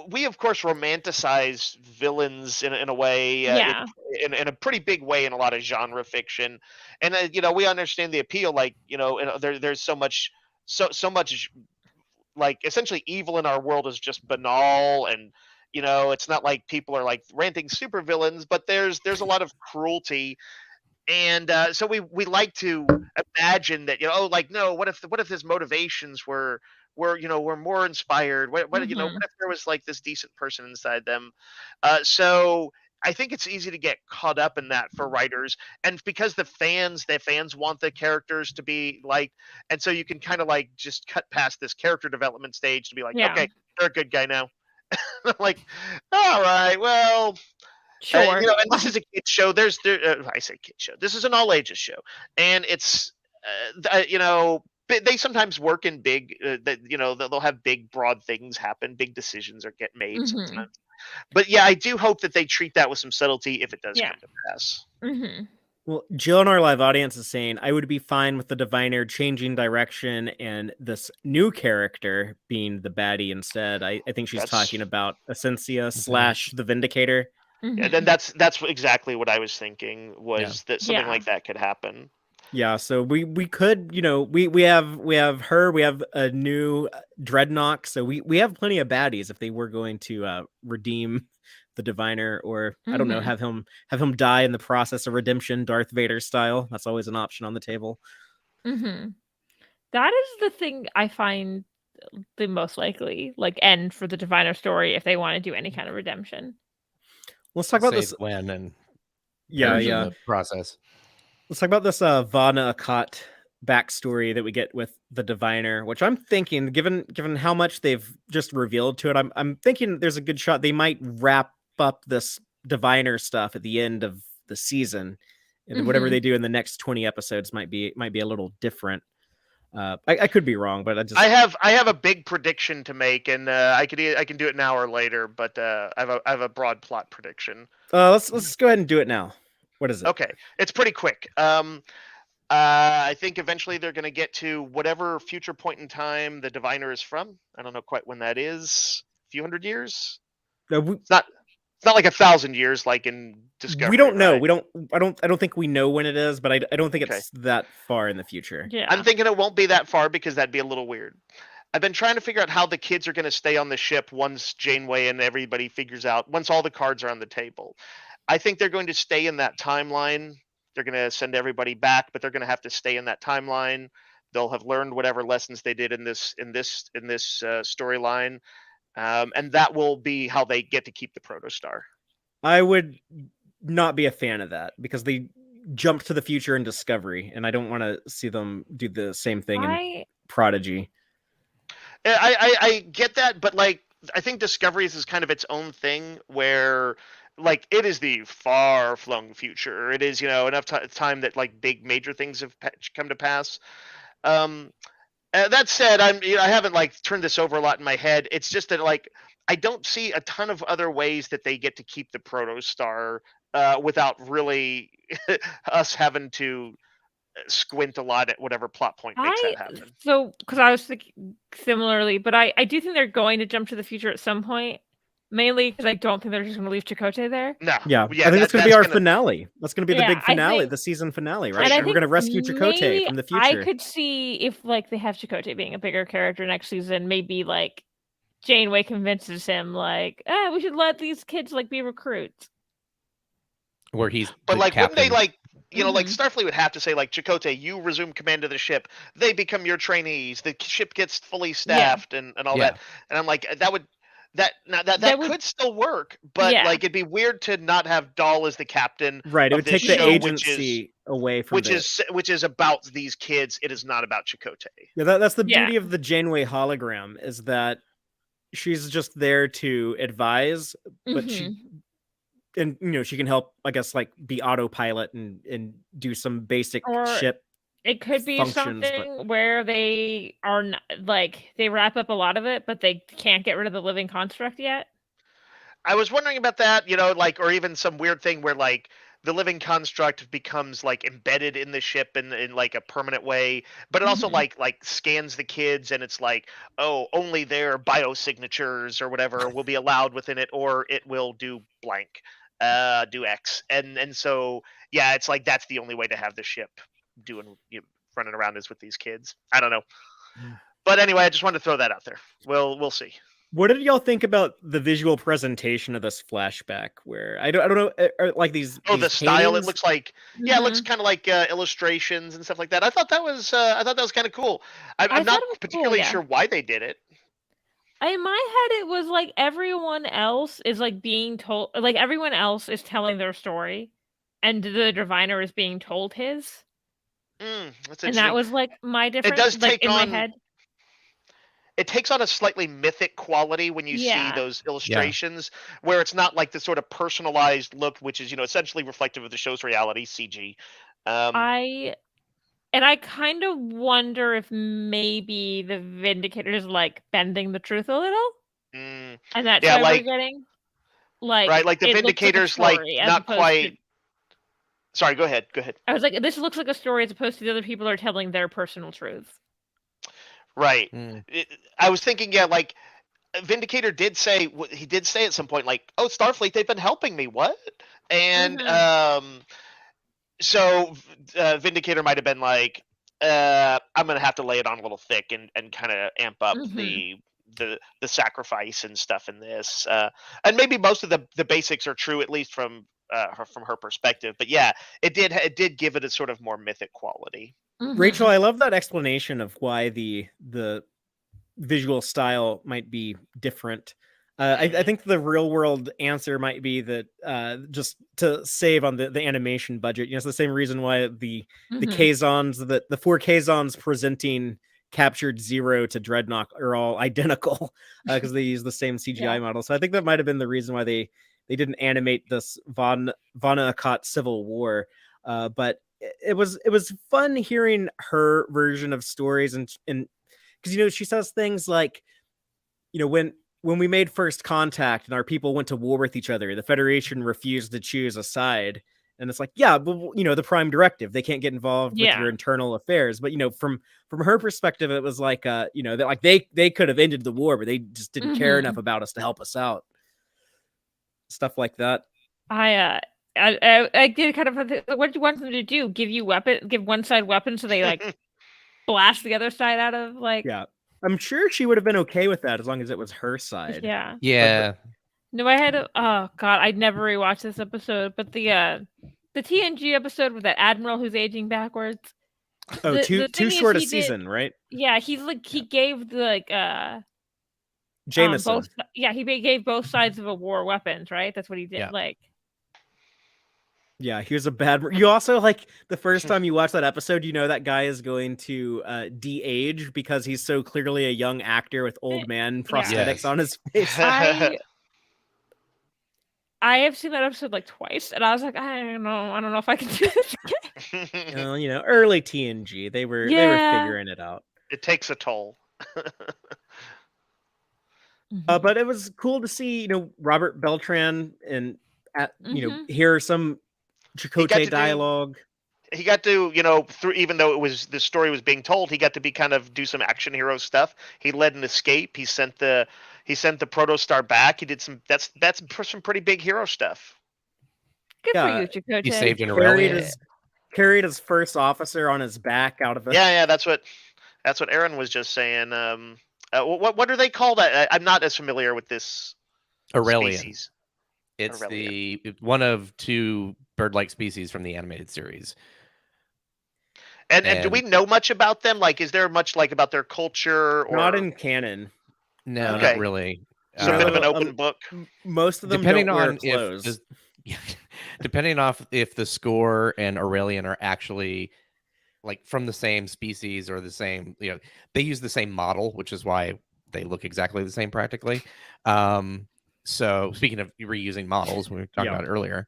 we of course romanticize villains in a way in a pretty big way in a lot of genre fiction, and we understand the appeal, like there's so much like essentially evil in our world is just banal, and it's not like people are like ranting super villains, but there's a lot of cruelty. And so we like to imagine that like, no, what if his motivations were more inspired? What if there was like this decent person inside them? So I think it's easy to get caught up in that for writers, and because the fans want the characters to be like, and so you can kind of like just cut past this character development stage to be like, okay, they're a good guy now. Like, all right, well. Sure. And this is a kid show. I say kid show. This is an all ages show, and it's they sometimes work in big. They'll have big, broad things happen. Big decisions get made sometimes. But yeah, I do hope that they treat that with some subtlety if it does come to pass. Well, Jill in our live audience is saying, I would be fine with the Diviner changing direction and this new character being the baddie instead. I think she's talking about Essentia / the Vindicator. And then that's exactly what I was thinking, was that something like that could happen. Yeah, so we could, we have her, we have a new Dreadnought, so we have plenty of baddies if they were going to redeem the Diviner, or I don't know, have him die in the process of redemption, Darth Vader style. That's always an option on the table. That is the thing I find the most likely, like, end for the Diviner story if they want to do any kind of redemption. Let's talk about this when and the process. Let's talk about this Vana Akat backstory that we get with the Diviner, which I'm thinking, given how much they've just revealed to it, I'm thinking there's a good shot they might wrap up this Diviner stuff at the end of the season, and whatever they do in the next 20 episodes might be a little different. I could be wrong, but I have a big prediction to make, and I can do it now or later, but I have a broad plot prediction. Let's go ahead and do it now. What is it? Okay, it's pretty quick. I think eventually they're going to get to whatever future point in time the Diviner is from. I don't know quite when that is. A few hundred years. It's not like 1,000 years like in Discovery. We don't know. Right? I don't think we know when it is, but I don't think it's that far in the future. Yeah. I'm thinking it won't be that far because that'd be a little weird. I've been trying to figure out how the kids are going to stay on the ship once Janeway and everybody figures out, once all the cards are on the table. I think they're going to stay in that timeline. They're going to send everybody back, but they're going to have to stay in that timeline. They'll have learned whatever lessons they did in this storyline. And that will be how they get to keep the Protostar. I would not be a fan of that because they jumped to the future in Discovery, and I don't want to see them do the same thing in Prodigy. I get that, but like I think Discovery is kind of its own thing where like it is the far-flung future. It is enough time that like big major things have come to pass. That said, I haven't like turned this over a lot in my head. It's just that like I don't see a ton of other ways that they get to keep the Protostar without really us having to squint a lot at whatever plot point makes that happen. So, because I was thinking similarly, but I do think they're going to jump to the future at some point. Mainly because I don't think they're just going to leave Chakotay there. No. Yeah. I think that's going to be our finale. That's going to be the big finale, the season finale, right? We're going to rescue Chakotay from the future. I could see if like they have Chakotay being a bigger character next season, maybe like Janeway convinces him like, we should let these kids like be recruits. where he's But the like, wouldn't they captain. like, like Starfleet would have to say like, Chakotay, you resume command of the ship. They become your trainees. The ship gets fully staffed and all Yeah. that. And I'm like, that would could still work, but Yeah. like it'd be weird to not have Dahl as the captain. Right, it of would this take the show, agency away from which is about these kids. It is not about Chakotay. Yeah, that's the beauty of the Janeway hologram, is that she's just there to advise, but she can help, I guess, like be autopilot and do some basic ship. It could be something where they are like they wrap up a lot of it, but they can't get rid of the living construct yet. I was wondering about that, like, or even some weird thing where like the living construct becomes like embedded in the ship in like a permanent way, but it also like scans the kids, and it's like, oh, only their biosignatures or whatever will be allowed within it, or it will do blank, do X, and so yeah, it's like that's the only way to have the ship running around is with these kids. I don't know, but anyway, I just wanted to throw that out there. We'll see. What did y'all think about the visual presentation of this flashback? Where I don't know, like these. Oh, these the style! paintings? It looks like it looks kind of like illustrations and stuff like that. I thought that was kind of cool. I'm not particularly sure why they did it. In my head, it was like everyone else is like being told, like everyone else is telling their story, and the Deviner is being told his. That's and that was like my difference. It does take in on my head. It takes on a slightly mythic quality when you see those illustrations, where it's not like the sort of personalized look, which is essentially reflective of the show's reality, CG. I kind of wonder if maybe the Vindicator is like bending the truth a little, and that's why we're getting like the Vindicator's like not quite. Sorry, go ahead. I was like, this looks like a story as opposed to the other people are telling their personal truths. Right. I was thinking, like Vindicator did say at some point, like, "Oh, Starfleet, they've been helping me." What? And so Vindicator might have been like, "I'm gonna have to lay it on a little thick and kind of amp up the sacrifice and stuff in this." And maybe most of the basics are true, at least from her perspective. But yeah, it did give it a sort of more mythic quality. Rachel, I love that explanation of why the visual style might be different. I think the real world answer might be that just to save on the animation budget. It's the same reason why the Kazons, the 4 Kazons presenting Captured Zero to Dreadnought are all identical because they use the same CGI model. So I think that might have been the reason why they didn't animate this Vana-Akot Civil War. But it was fun hearing her version of stories, and because she says things like, when we made first contact and our people went to war with each other, the Federation refused to choose a side, and it's like, but the Prime Directive, they can't get involved with your internal affairs. But from her perspective, it was like that, like they could have ended the war, but they just didn't care enough about us to help us out. Stuff like that. I did kind of. What do you want them to do? Give one side weapons so they like blast the other side out of like. Yeah, I'm sure she would have been okay with that as long as it was her side. Yeah. No, I had. Oh God, I'd never rewatched this episode, but the TNG episode with that admiral who's aging backwards. Oh, too short a season, right? Yeah, he gave Jameson. He gave both sides of a war weapons, right? That's what he did. Yeah, here's a bad. You also like the first time you watch that episode, that guy is going to de-age because he's so clearly a young actor with old man prosthetics on his face. I have seen that episode like twice, and I was like, I don't know if I can do this again. Early TNG, they were figuring it out. It takes a toll. But it was cool to see, Robert Beltran and hear some Chakotay dialogue. He got to, through, even though the story was being told, he got to be kind of do some action hero stuff. He led an escape. He sent the Protostar back. He did that's some pretty big hero stuff. Good for you, Chakotay. He saved an Aurelia. Carried his first officer on his back out of the. Yeah. That's what Aaron was just saying. What do they call that? I'm not as familiar with this Aurelia. Species. It's Aurelia. one of 2 bird-like species from the animated series. And do we know much about them? Like, is there much like about their culture or Not in canon. No, Okay. not really. It's a bit of an So, open book. Most of them Depending don't wear on clothes. depending on if the Score and Aurelian are actually like from the same species or the same, they use the same model, which is why they look exactly the same practically. So speaking of reusing models, we were talking about it earlier.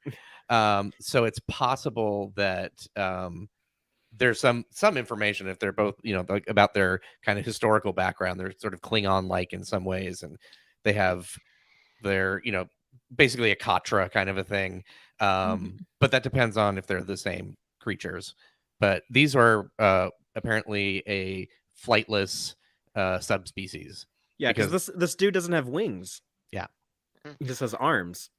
So it's possible that there's some information if they're both, like about their kind of historical background. They're sort of Klingon-like in some ways, and they have their, basically a Katra kind of a thing. But that depends on if they're the same creatures. But these are apparently a flightless subspecies. Yeah, because this dude doesn't have wings. Yeah. He just has arms.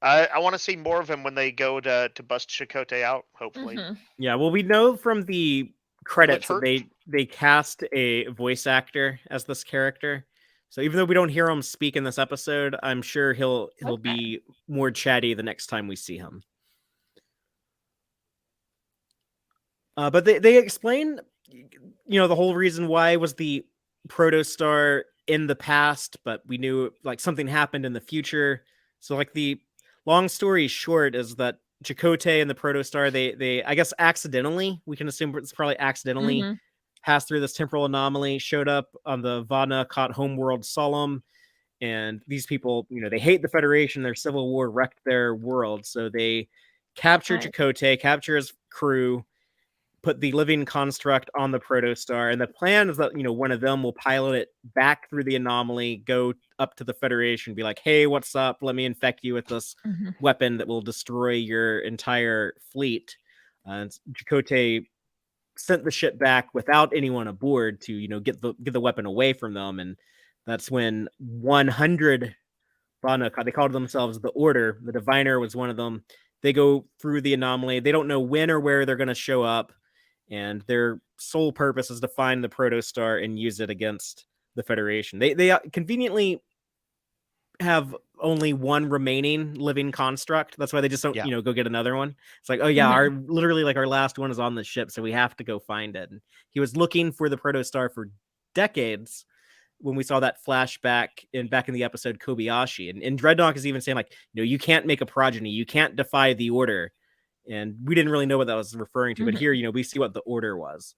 I want to see more of him when they go to bust Chakotay out, hopefully. Yeah, well, we know from the credits that they cast a voice actor as this character. So even though we don't hear him speak in this episode, I'm sure he'll be more chatty the next time we see him. But they explain, the whole reason why was the Protostar in the past, but we knew like something happened in the future. So like the long story short is that Chakotay and the Protostar, they I guess accidentally, we can assume it's probably accidentally passed through this temporal anomaly, showed up on the Vana caught homeworld Solemn, and these people, they hate the Federation, their civil war wrecked their world, so they capture Chakotay, capture his crew, put the living construct on the Protostar, and the plan is that one of them will pilot it back through the anomaly, go up to the Federation, be like, hey, what's up, let me infect you with this weapon that will destroy your entire fleet. And Chakotay sent the ship back without anyone aboard to get the weapon away from them, and that's when 100 Vana, they called themselves the Order, the Deviner was one of them. They go through the anomaly, they don't know when or where they're going to show up, and their sole purpose is to find the Protostar and use it against the Federation. They conveniently have only one remaining living construct. That's why they just don't, go get another one. It's like, oh yeah, our last one is on the ship, so we have to go find it. And he was looking for the Protostar for decades when we saw that flashback back in the episode Kobayashi. And Dreadnought is even saying like, you can't make a progeny, you can't defy the Order. And we didn't really know what that was referring to, but here, we see what the Order was.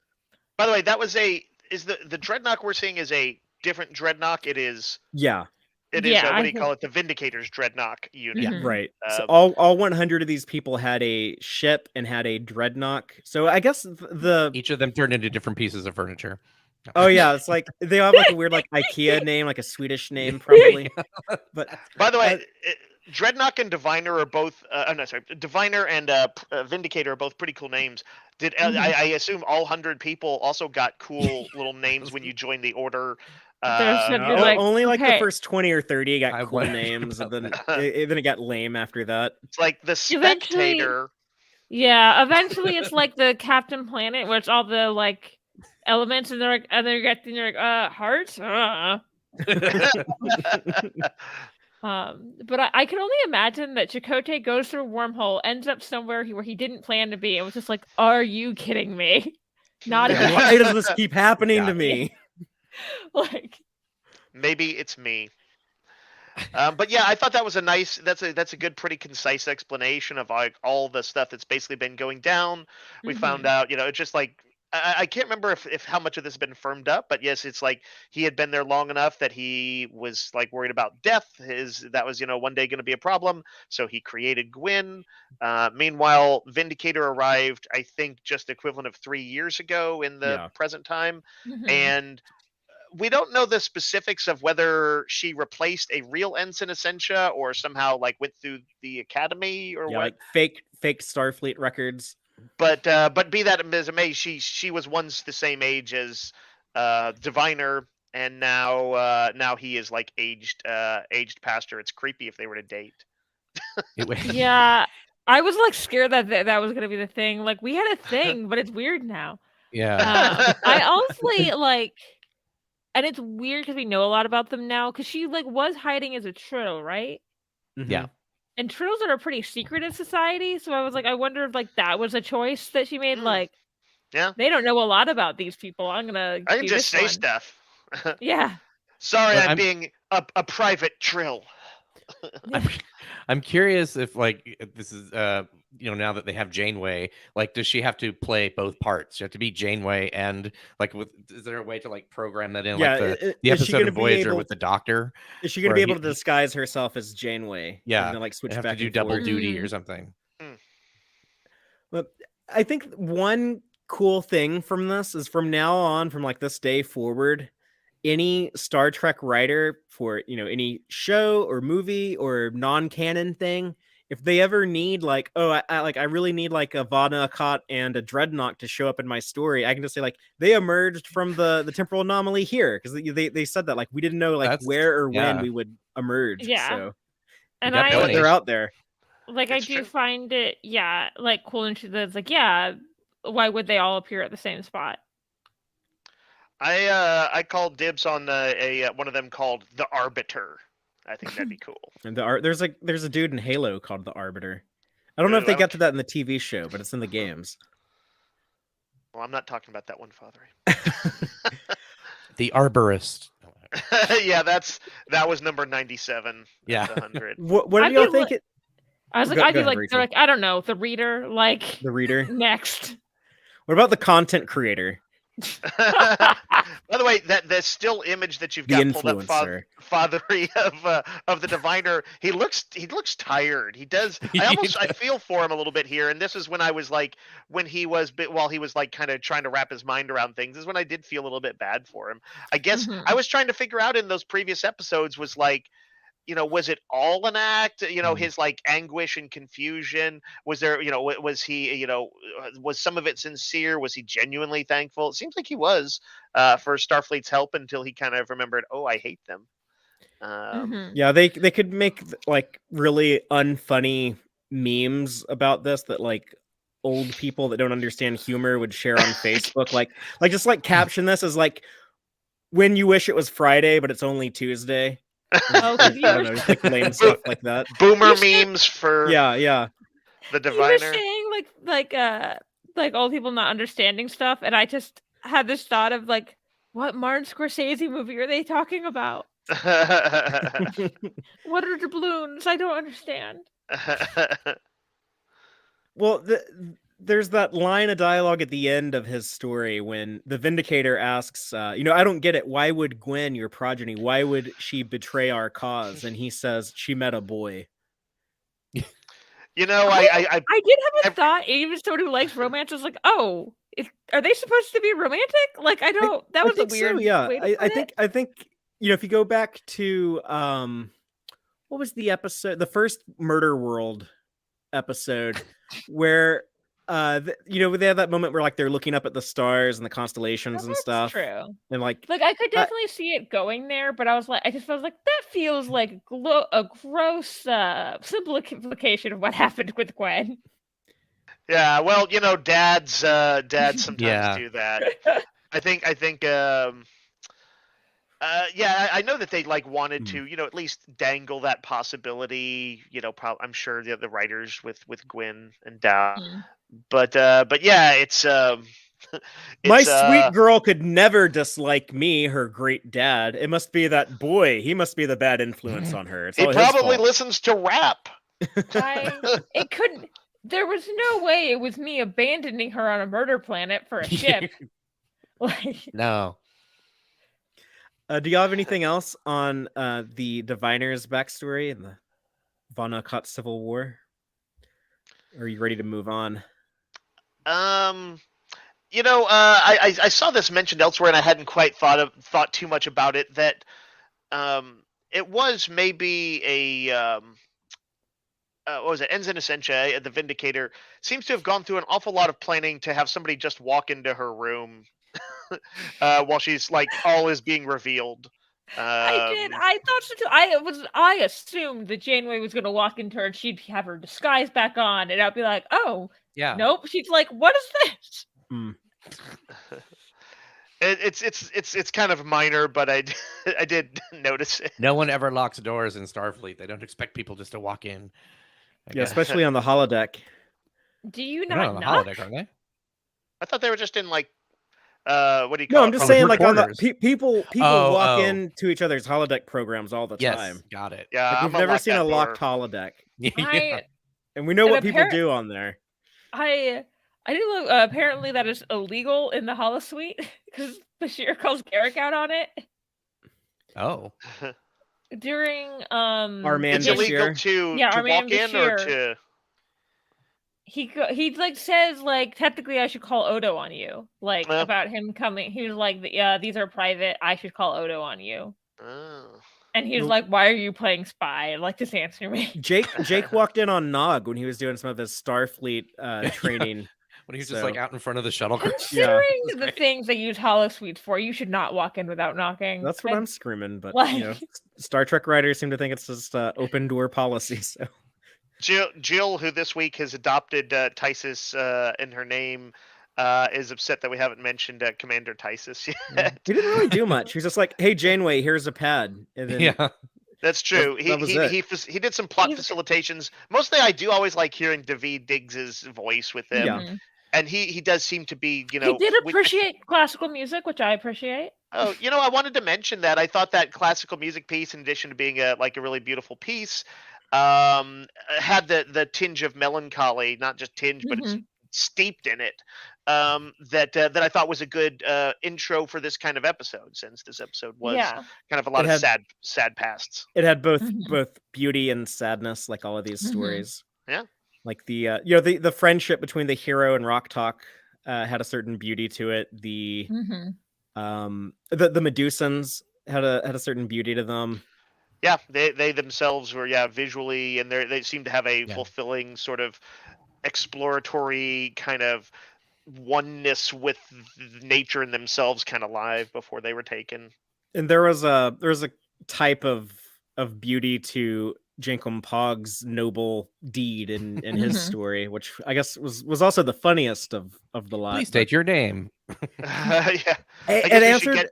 By the way, that was is the Dreadnought we're seeing is a different Dreadnought? It is. Yeah. It is, what do you call it? The Vindicator's Dreadnought unit. Yeah, right. So all 100 of these people had a ship and had a Dreadnought. So I guess each of them turned into different pieces of furniture. Oh yeah, it's like they have like a weird like IKEA name, like a Swedish name probably. But by the way, Dreadnought and Deviner are both. Deviner and Vindicator are both pretty cool names. I assume all 100 people also got cool little names when you joined the Order? Only like the first 20 or 30 got cool names, and then it got lame after that. It's like the Spectator. Eventually it's like the Captain Planet, where it's all the like elements, and they're like hearts. But I can only imagine that Chakotay goes through a wormhole, ends up somewhere where he didn't plan to be, and was just like, "Are you kidding me? Not again. Why does this keep happening to me?" Like, maybe it's me. But yeah, I thought that was that's a good, pretty concise explanation of like all the stuff that's basically been going down. We found out, it's just like I can't remember if how much of this has been firmed up, but yes, it's like he had been there long enough that he was like worried about death. That was one day going to be a problem, so he created Gwyn. Meanwhile, Vindicator arrived, I think, just equivalent of 3 years ago in the present time, and we don't know the specifics of whether she replaced a real Ensign Essentia or somehow like went through the academy or what. Like fake Starfleet records. But be that as it may, she was once the same age as Deviner, and now he is like aged past her. It's creepy if they were to date. Yeah, I was like scared that was gonna be the thing. Like we had a thing, but it's weird now. Yeah. I honestly like. And it's weird because we know a lot about them now. Because she like was hiding as a Trill, right? Yeah. And trills are a pretty secretive society, so I was like, I wonder if like that was a choice that she made. Like, Yeah. they don't know a lot about these people. I'm gonna I can do just this say one. stuff. Yeah. Sorry, But I'm being a private trill. I'm curious if like this is now that they have Janeway, like does she have to play both parts? She have to be Janeway and like is there a way to like program that in like the is she episode gonna of be Voyager able- with the Doctor? Is she going to where be able to disguise herself as Janeway? Yeah, and then, like switch have back to do and double forth? duty or something. But I think one cool thing from this is from now on, from like this day forward, any Star Trek writer for any show or movie or non-canon thing, if they ever need like, oh, I really need like a Vana and a Dreadnought to show up in my story, I can just say like they emerged from the temporal anomaly here, because they said that like we didn't know like where or when we would emerge. Yeah. So And they're out there. Like, I do find it, like cool and that's like, why would they all appear at the same spot? I called dibs on one of them called the Arbiter. I think that'd be cool. And there's a dude in Halo called the Arbiter. I don't know if they got to that in the TV show, but it's in the games. Well, I'm not talking about that one, Father. The Arborist. Yeah, that was number 97. Yeah. 100. What do y'all think? I was like, I'd be like, they're like, I don't know, the reader, like the reader. Next. What about the content creator? By the way, that still image that you've got pulled up, Fathery of the Deviner, he looks tired. He does. I feel for him a little bit here, and this is when I was like, while he was like kind of trying to wrap his mind around things, is when I did feel a little bit bad for him. I guess I was trying to figure out in those previous episodes was like, was it all an act? His like anguish and confusion. Was there, was he, was some of it sincere? Was he genuinely thankful? It seems like he was for Starfleet's help until he kind of remembered, oh, I hate them. Yeah, they could make like really unfunny memes about this that like old people that don't understand humor would share on Facebook. like just like caption this as like, when you wish it was Friday, but it's only Tuesday. Oh, I don't know, just like lame stuff like that. Boomer memes for the Deviner. You were saying like old people not understanding stuff, and I just had this thought of like, what Martin Scorsese movie are they talking about? What are doubloons? I don't understand. Well, there's that line of dialogue at the end of his story when the Vindicator asks, I don't get it. Why would Gwen, your progeny, why would she betray our cause? And he says, she met a boy. I did have a thought. Even someone who likes romance was like, oh, are they supposed to be romantic? Like, I don't. That was a weird. So, yeah, way to put I think if you go back to what was the episode, the first Murder World episode, where they have that moment where like they're looking up at the stars and the constellations and stuff. True. And like I could definitely see it going there, but I just felt like that feels like a gross simplification of what happened with Gwen. Yeah, well, dads sometimes do that. I think I know that they like wanted to, at least dangle that possibility, I'm sure the writers with Gwen and Dow. But yeah, it's my sweet girl could never dislike me, her great dad. It must be that boy. He must be the bad influence on her. He probably listens to rap. It couldn't. There was no way it was me abandoning her on a murder planet for a ship. No. Do you have anything else on the Diviner's backstory and the Vana Civil War? Or are you ready to move on? I saw this mentioned elsewhere, and I hadn't quite thought too much about it. That it was maybe a what was it? Ensign Essentia, the Vindicator, seems to have gone through an awful lot of planning to have somebody just walk into her room while she's like all is being revealed. I did. I thought so too. I assumed that Janeway was going to walk into her and she'd have her disguise back on, and I'd be like, "Oh, yeah, nope." She's like, "What is this?" It's kind of minor, but I did notice it. No one ever locks doors in Starfleet. They don't expect people just to walk in. Yeah, especially on the holodeck. Do you They're not on the knock? holodeck, aren't they? I thought they were just in like what do you No, call I'm it? just Oh, the saying, like on the recorders. people Oh, walk oh. into each other's holodeck programs all the Yes, time. got it. Yeah, Like I'm we've gonna never lock seen that a locked door. holodeck, Yeah. and we know And what people do on there. I did look. Apparently, that is illegal in the holosuite because Bashir calls Garrick out on it Oh, during Our man It's the- illegal Bashir. to Yeah, our man walk in or Bashir. to. He like says like technically I should call Odo on you, like Yeah. about him coming. He was like, yeah, these are private. I should call Odo on you. Oh. And he was Nope. like, why are you playing spy? Like, just answer me. Jake walked in on Nog when he was doing some of his Starfleet training. when he was just like out in front of the shuttle. Considering That's the great. things they use holosuites for, you should not walk in without knocking. That's what I'm screaming, but like- you know, Star Trek writers seem to think it's just open door policy. So Jill, who this week has adopted Tysus in her name, is upset that we haven't mentioned Commander Tysus yet. he didn't really do much. He's just like, "Hey, Janeway, here's a pad," and then Yeah. That's true. That was it. He did some plot facilitations. Mostly, I do always like hearing David Diggs's voice with him, Yeah. and he does seem to be, you know. He did appreciate classical music, which I appreciate. Oh, you know, I wanted to mention that I thought that classical music piece, in addition to being a really beautiful piece, had the tinge of melancholy, not just tinge, but it's steeped in it. That I thought was a good intro for this kind of episode, since this episode was kind of a lot of sad pasts. It had both beauty and sadness, like all of these stories. Yeah, like the you know the friendship between the hero and Rock-Tahk had a certain beauty to it. The Medusans had a certain beauty to them. Yeah, they themselves were visually, and they seem to have a fulfilling sort of exploratory kind of oneness with nature and themselves kind of live before they were taken. And there was a type of beauty to Jankom Pog's noble deed in his story, which I guess was also the funniest of the lot. Please state your name. Yeah, it answered.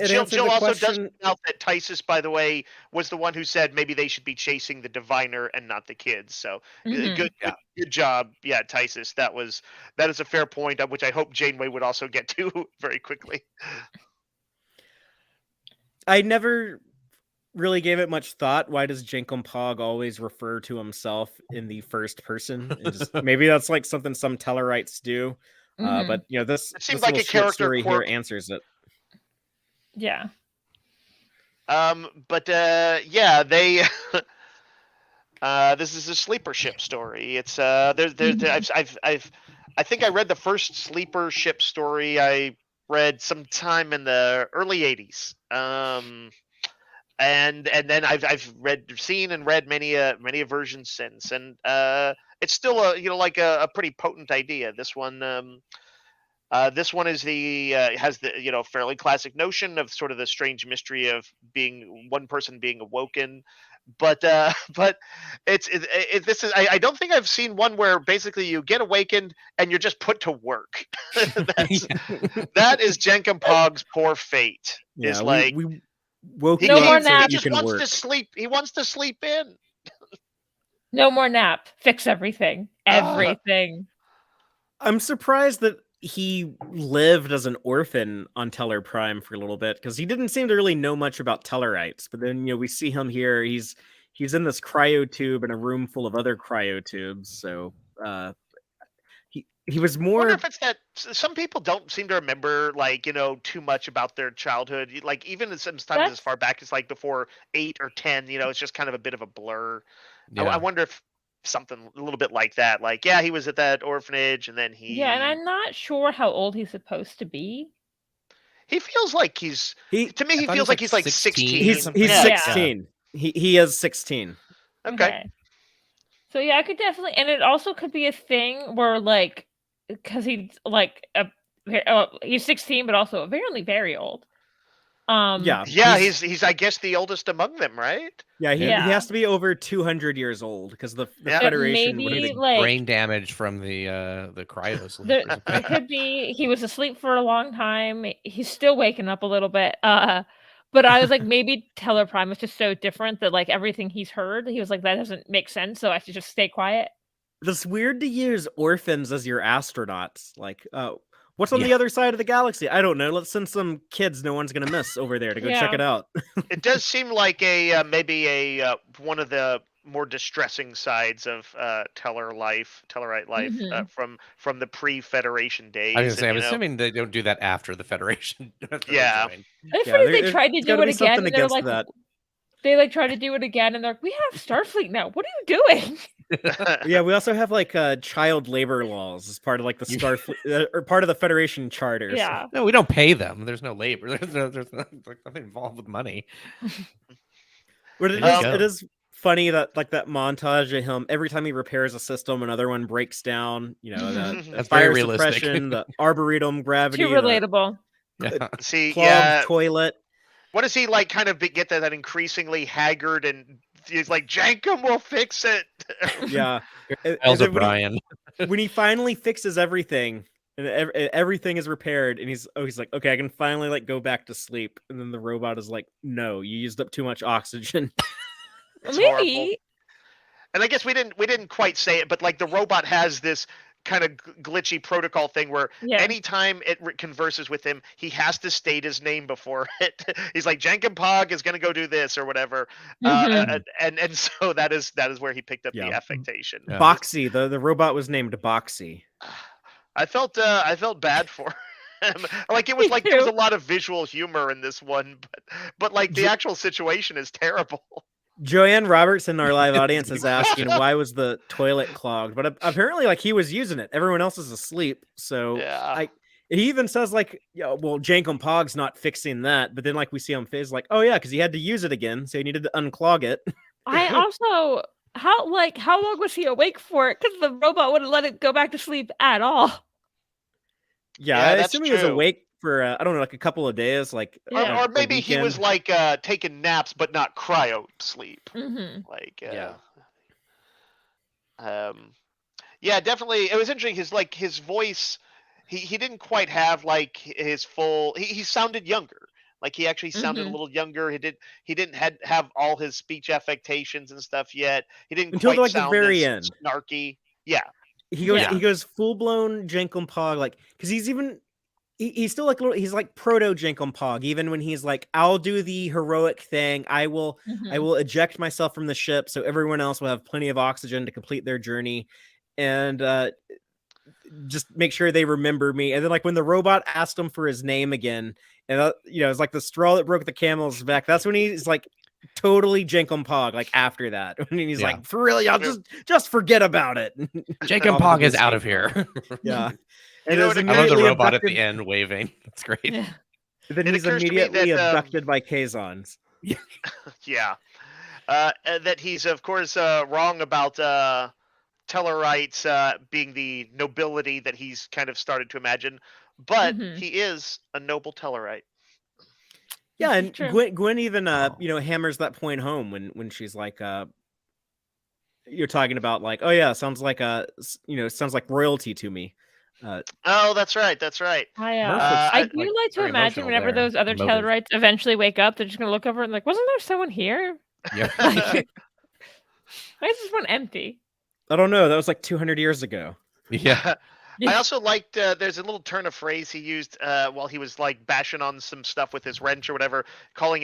Jill also does point out that Tysus, by the way, was the one who said maybe they should be chasing the Diviner and not the kids. So good job, Tysus. That is a fair point, which I hope Janeway would also get to very quickly. I never really gave it much thought. Why does Jankom Pog always refer to himself in the first person? Maybe that's like something some Tellarites do. But you know, this seems this like a character story quirk. here answers it. Yeah. But they this is a sleeper ship story. It's I think I read the first sleeper ship story I read sometime in the early 80s. And then I've seen and read many versions since, and it's still a pretty potent idea. This one is has the fairly classic notion of sort of the strange mystery of being one person being awoken, but this is I don't think I've seen one where basically you get awakened and you're just put to work. That is Jankom Pog's poor fate. Yeah, is like we woke No you more up so nap. that he you just can wants work. to sleep. He wants to sleep in. No more nap. Fix everything. Everything. I'm surprised that he lived as an orphan on Teller Prime for a little bit, because he didn't seem to really know much about Tellarites. But then we see him here. He's in this cryo tube in a room full of other cryo tubes. So he was I more. wonder if it's that some people don't seem to remember too much about their childhood. Like even sometimes as far back as like before 8 or 10, it's just kind of a bit of a blur. Yeah. I wonder if something a little bit like that. Like, he was at that orphanage and then he. Yeah, and I'm not sure how old he's supposed to be. He feels like to me, he feels like he's like 16. He's 16. He is 16. Okay. So yeah, I could definitely, and it also could be a thing where because he's he's 16, but also apparently very old. He's I guess the oldest among them, right? Yeah, he has to be over 200 years old because the Federation maybe brain damage from the cryo sleep. It could be he was asleep for a long time. He's still waking up a little bit. But But I was like, maybe Teller Prime was just so different that like everything he's heard, he was like, that doesn't make sense, so I should just stay quiet. It's weird to use orphans as your astronauts. Like, what's on the other side of the galaxy? I don't know. Let's send some kids no one's gonna miss over there to go check it out. It does seem like maybe one of the more distressing sides of Tellarite life from the pre-Federation days. I was gonna say, I'm assuming they don't do that after the Federation. Yeah. It's funny they tried to do it again, and they're like, they like try to do it again, and they're like, we have Starfleet now. What are you doing? Yeah, we also have like child labor laws as part of like the Starfleet or part of the Federation charter. Yeah. So. No, we don't pay them. There's no labor. There's nothing involved with money. But it is funny that like that montage of him every time he repairs a system, another one breaks down. You know, the fire suppression, the arboretum gravity. Too relatable. See, clogged toilet. What does he like? Kind of get that increasingly haggard, and he's like, "Jankom will fix it." Yeah, Elder Brian. When he finally fixes everything and everything is repaired, and he's like, "Okay, I can finally like go back to sleep." And then the robot is like, "No, you used up too much oxygen." Maybe. Horrible. And I guess we didn't quite say it, but like the robot has this kind of glitchy protocol thing where anytime it converses with him, he has to state his name before it. He's like, Jankom Pog is going to go do this or whatever. And so that is where he picked up the affectation. Yeah. Boxy, the robot was named Boxy. I felt bad for him. Like it was like there was a lot of visual humor in this one, but like the actual situation is terrible. Joanne Robertson, our live audience, is asking why was the toilet clogged, but apparently, like he was using it. Everyone else is asleep, so he even says like, well, Jankom Pog's not fixing that, but then like we see him face like, oh yeah, because he had to use it again, so he needed to unclog it. I also how long was he awake for it? Because the robot wouldn't let it go back to sleep at all. Yeah, I assume he was awake for I don't know, like a couple of days, like or maybe he was like taking naps but not cryo sleep. Like definitely it was interesting. His voice, he didn't quite have like his full. He sounded younger. Like he actually sounded a little younger. He didn't have all his speech affectations and stuff yet. He didn't until quite like sound the very as end snarky. Yeah. He goes full blown Jankom Pog, like because he's still like he's like proto Jankom Pog, even when he's like, I'll do the heroic thing. I will eject myself from the ship so everyone else will have plenty of oxygen to complete their journey and just make sure they remember me. And then like when the robot asked him for his name again, and it's like the straw that broke the camel's back. That's when he's like totally Jankom Pog. Like after that, when he's like, for real, y'all just forget about it. Jankom Pog is out of here. Yeah. And I love the robot at the end waving. That's great. Yeah. Then he's immediately abducted by Kazons. Yeah. That he's, of course, wrong about Tellarites being the nobility that he's kind of started to imagine. But he is a noble Tellarite. Yeah, and Gwen even hammers that point home when she's like you're talking about like, oh yeah, sounds like sounds like royalty to me. Oh, that's right. I do like to imagine whenever those other Tellarites eventually wake up, they're just gonna look over and like, wasn't there someone here? Yeah. Why is this one empty? I don't know. That was like 200 years ago. Yeah. I also liked there's a little turn of phrase he used while he was like bashing on some stuff with his wrench or whatever,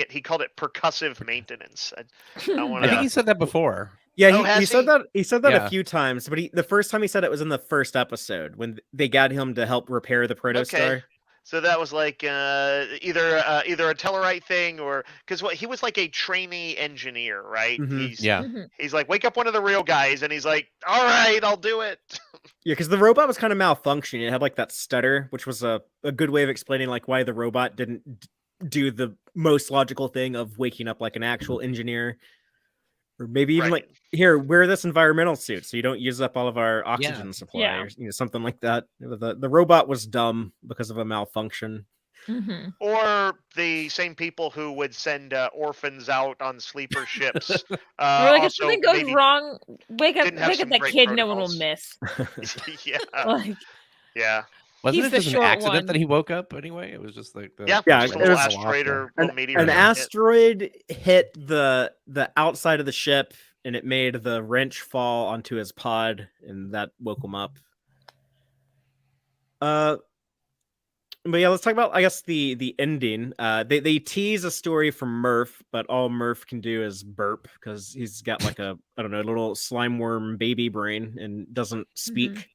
he called it percussive maintenance. I think he said that before. Yeah, he said that. He said that a few times, but the first time he said it was in the first episode when they got him to help repair the Protostar. Okay. So that was like either a Tellarite thing or because he was like a trainee engineer, right? He's like, wake up one of the real guys, and he's like, all right, I'll do it. Yeah, because the robot was kind of malfunctioning. It had like that stutter, which was a good way of explaining like why the robot didn't do the most logical thing of waking up like an actual engineer. Or maybe even like, here, wear this environmental suit so you don't use up all of our oxygen supply, or something like that. The robot was dumb because of a malfunction. Or the same people who would send orphans out on sleeper ships. Or like if something goes wrong, wake up that kid protocols. No one will miss. Yeah. Wasn't He's it the just an short accident one. that he woke up anyway? It was just like the Yeah, Yeah, just a it little was- asteroid or An, little meteor. an that hit. asteroid hit the outside of the ship, and it made the wrench fall onto his pod, and that woke him up. But yeah, let's talk about, I guess, the ending. They tease a story from Murph, but all Murph can do is burp because he's got like a, I don't know, little slime worm baby brain and doesn't speak.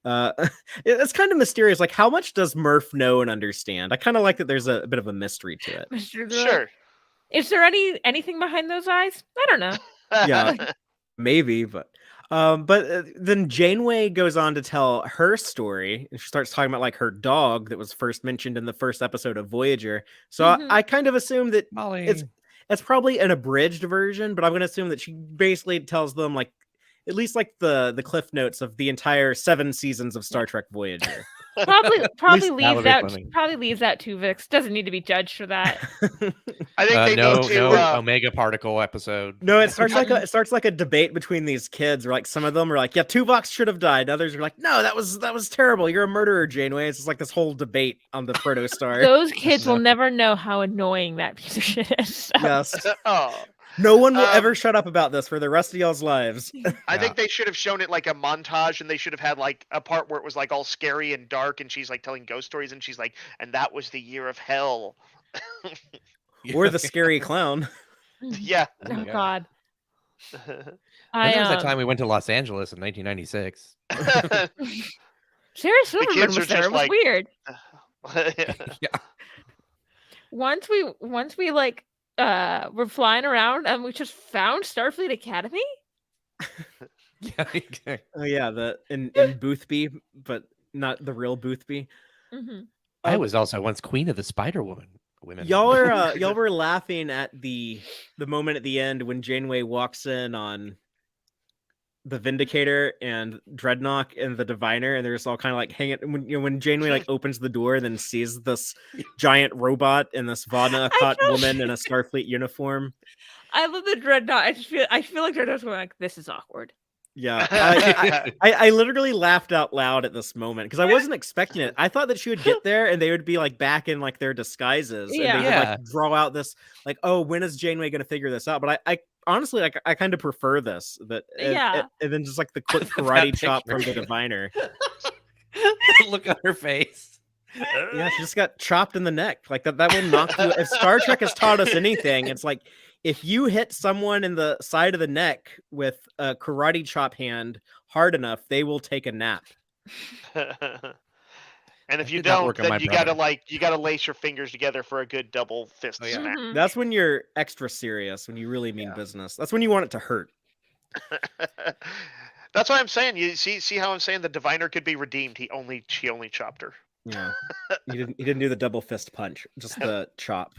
It's kind of mysterious. Like, how much does Murph know and understand? I kind of like that there's a bit of a mystery to it. Mr. Good. Sure. Is there anything behind those eyes? I don't know. Yeah. Maybe, but then Janeway goes on to tell her story, and she starts talking about like her dog that was first mentioned in the first episode of Voyager. So I kind of assume that Molly. it's probably an abridged version, but I'm going to assume that she basically tells them like at least like the cliff notes of the entire 7 seasons of Star Trek Voyager. Probably that leaves would be out funny. Tuvix. Doesn't need to be judged for that. I think they need to. no Omega particle episode. No, it starts like a debate between these kids. Or like some of them are like, yeah, Tuvok should have died. Others are like, no, that was terrible. You're a murderer, Janeway. It's just like this whole debate on the Protostar. Those kids will never know how annoying that piece of shit is. So. Yes. Oh. No one will ever shut up about this for the rest of y'all's lives. I think they should have shown it like a montage, and they should have had like a part where it was like all scary and dark, and she's like telling ghost stories, and she's like, and that was the year of hell. Or the scary clown. Yeah. Oh God. There was that time we went to Los Angeles in 1996. Sarah Silverman kids was are there. just It was like- weird. Yeah. Once we like were flying around and we just found Starfleet Academy. Yeah. Okay. Oh yeah, in Boothby, but not the real Boothby. Mm-hmm. I was also once queen of the Spider Women. Y'all were laughing at the moment at the end when Janeway walks in on the Vindicator and Dreadnought and the Diviner, and they're just all kind of like hanging. When Janeway like opens the door and then sees this giant robot and this Vana-Kat woman in a Starfleet uniform. I love the Dreadnought. I feel like Dreadnought's going like, this is awkward. Yeah, I literally laughed out loud at this moment because I wasn't expecting it. I thought that she would get there and they would be like back in like their disguises and they would like draw out this like, oh, when is Janeway going to figure this out? But I honestly like I kind of prefer this. But and then just like the quick karate chop from the Diviner. Look at her face. Yeah, she just got chopped in the neck. Like that will knock you. If Star Trek has taught us anything, it's like if you hit someone in the side of the neck with a karate chop hand hard enough, they will take a nap. And if you don't, then you gotta lace your fingers together for a good double fist smack. Mhm. That's when you're extra serious, when you really mean business. That's when you want it to hurt. That's what I'm saying. You see how I'm saying the Diviner could be redeemed. She only chopped her. Yeah, he didn't do the double fist punch, just the chop.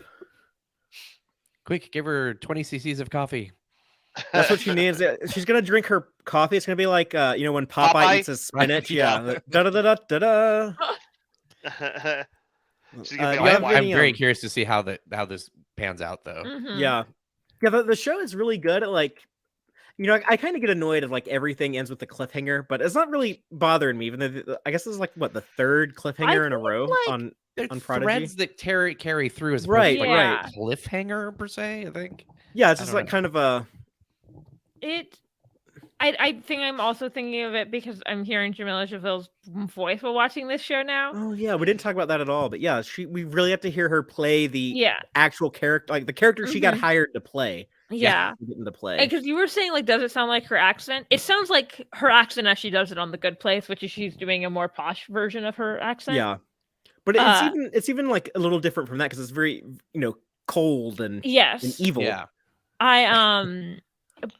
Quick, give her 20 cc's of coffee. That's what she needs. She's gonna drink her coffee. It's gonna be like when Popeye eats his spinach. Yeah. Da da da da da. I'm very curious to see how this pans out, though. Mhm. Yeah. The show is really good at like, I kind of get annoyed at like everything ends with the cliffhanger, but it's not really bothering me. Even though I guess this is like what the third cliffhanger in a row on Prodigy. Threads that carry through as right, like right. a cliffhanger per se. I think. Yeah, it's just like kind of a. I think I'm also thinking of it because I'm hearing Jamila Javille's voice while watching this show now. Oh yeah, we didn't talk about that at all, but yeah, we really have to hear her play the actual character, like the character she got hired to play. Yeah, to play. Because you were saying like, does it sound like her accent? It sounds like her accent as she does it on The Good Place, which is she's doing a more posh version of her accent. Yeah, but it's even like a little different from that because it's very cold and evil. Yeah,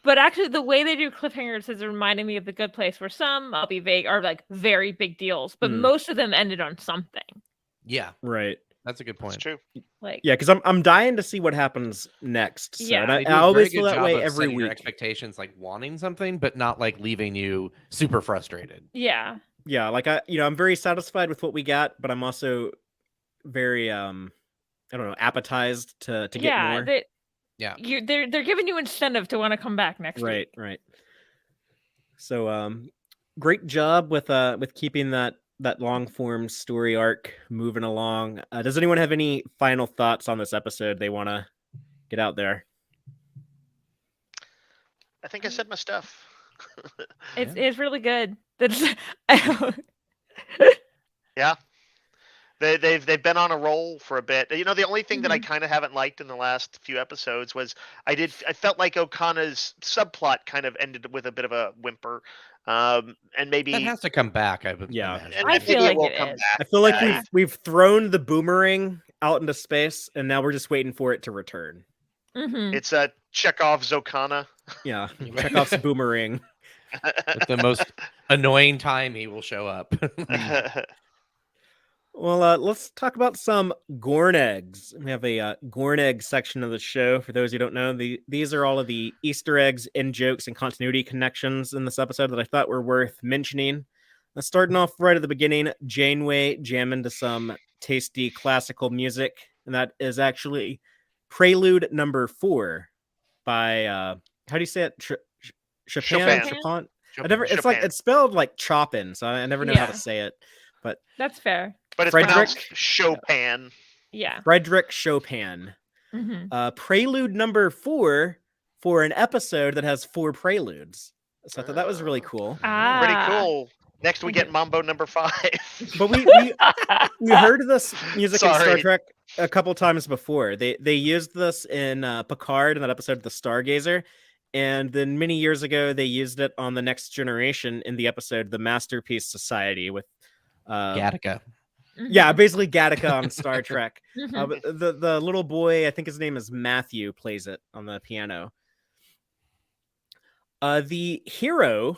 But actually, the way they do cliffhangers is reminding me of The Good Place, where some, I'll be vague, are like very big deals, but most of them ended on something. Yeah, right. That's a good point. That's true. Because I'm dying to see what happens next. So, yeah, and I always feel that way every week. Your expectations, like wanting something, but not like leaving you super frustrated. Yeah. Yeah, like I'm very satisfied with what we got, but I'm also very I don't know, appetized to get more. They're giving you incentive to want to come back next week. Right. So great job with keeping that that long form story arc moving along. Does anyone have any final thoughts on this episode they want to get out there? I think I said my stuff. It's really good. That's Yeah. They've been on a roll for a bit. You know, the only thing that I kind of haven't liked in the last few episodes was I felt like Okana's subplot kind of ended with a bit of a whimper. And maybe That has to come back. I would Yeah. imagine. and I maybe feel it like will it come is. back. I feel like Yeah. we've thrown the boomerang out into space, and now we're just waiting for it to return. It's a Chekhov's Okana. Yeah, Chekhov's boomerang. At the most annoying time he will show up. Well, let's talk about some Gorn eggs. We have a Gorn egg section of the show. For those who don't know, these are all of the Easter eggs, in jokes, and continuity connections in this episode that I thought were worth mentioning. Starting off right at the beginning, Janeway jamming to some tasty classical music, and that is actually Prelude number 4 by how do you say it? Chopin. Chopin. I never. It's like Chopin. it's spelled like Chopin, so I never know how to Yeah. say it. But That's fair. But it's Frederick? pronounced Chopin. Yeah. Frederick Chopin. Prelude number 4 for an episode that has 4 preludes. So I thought that was really cool. Pretty cool. Next we get Mambo number 5. But we heard this music in Star Sorry. Trek a couple times before. They used this in Picard in that episode, The Stargazer. And then many years ago, they used it on The Next Generation in the episode The Masterpiece Society with Gattaca. yeah, basically Gattaca on Star Trek. But the little boy, I think his name is Matthew, plays it on the piano. The hero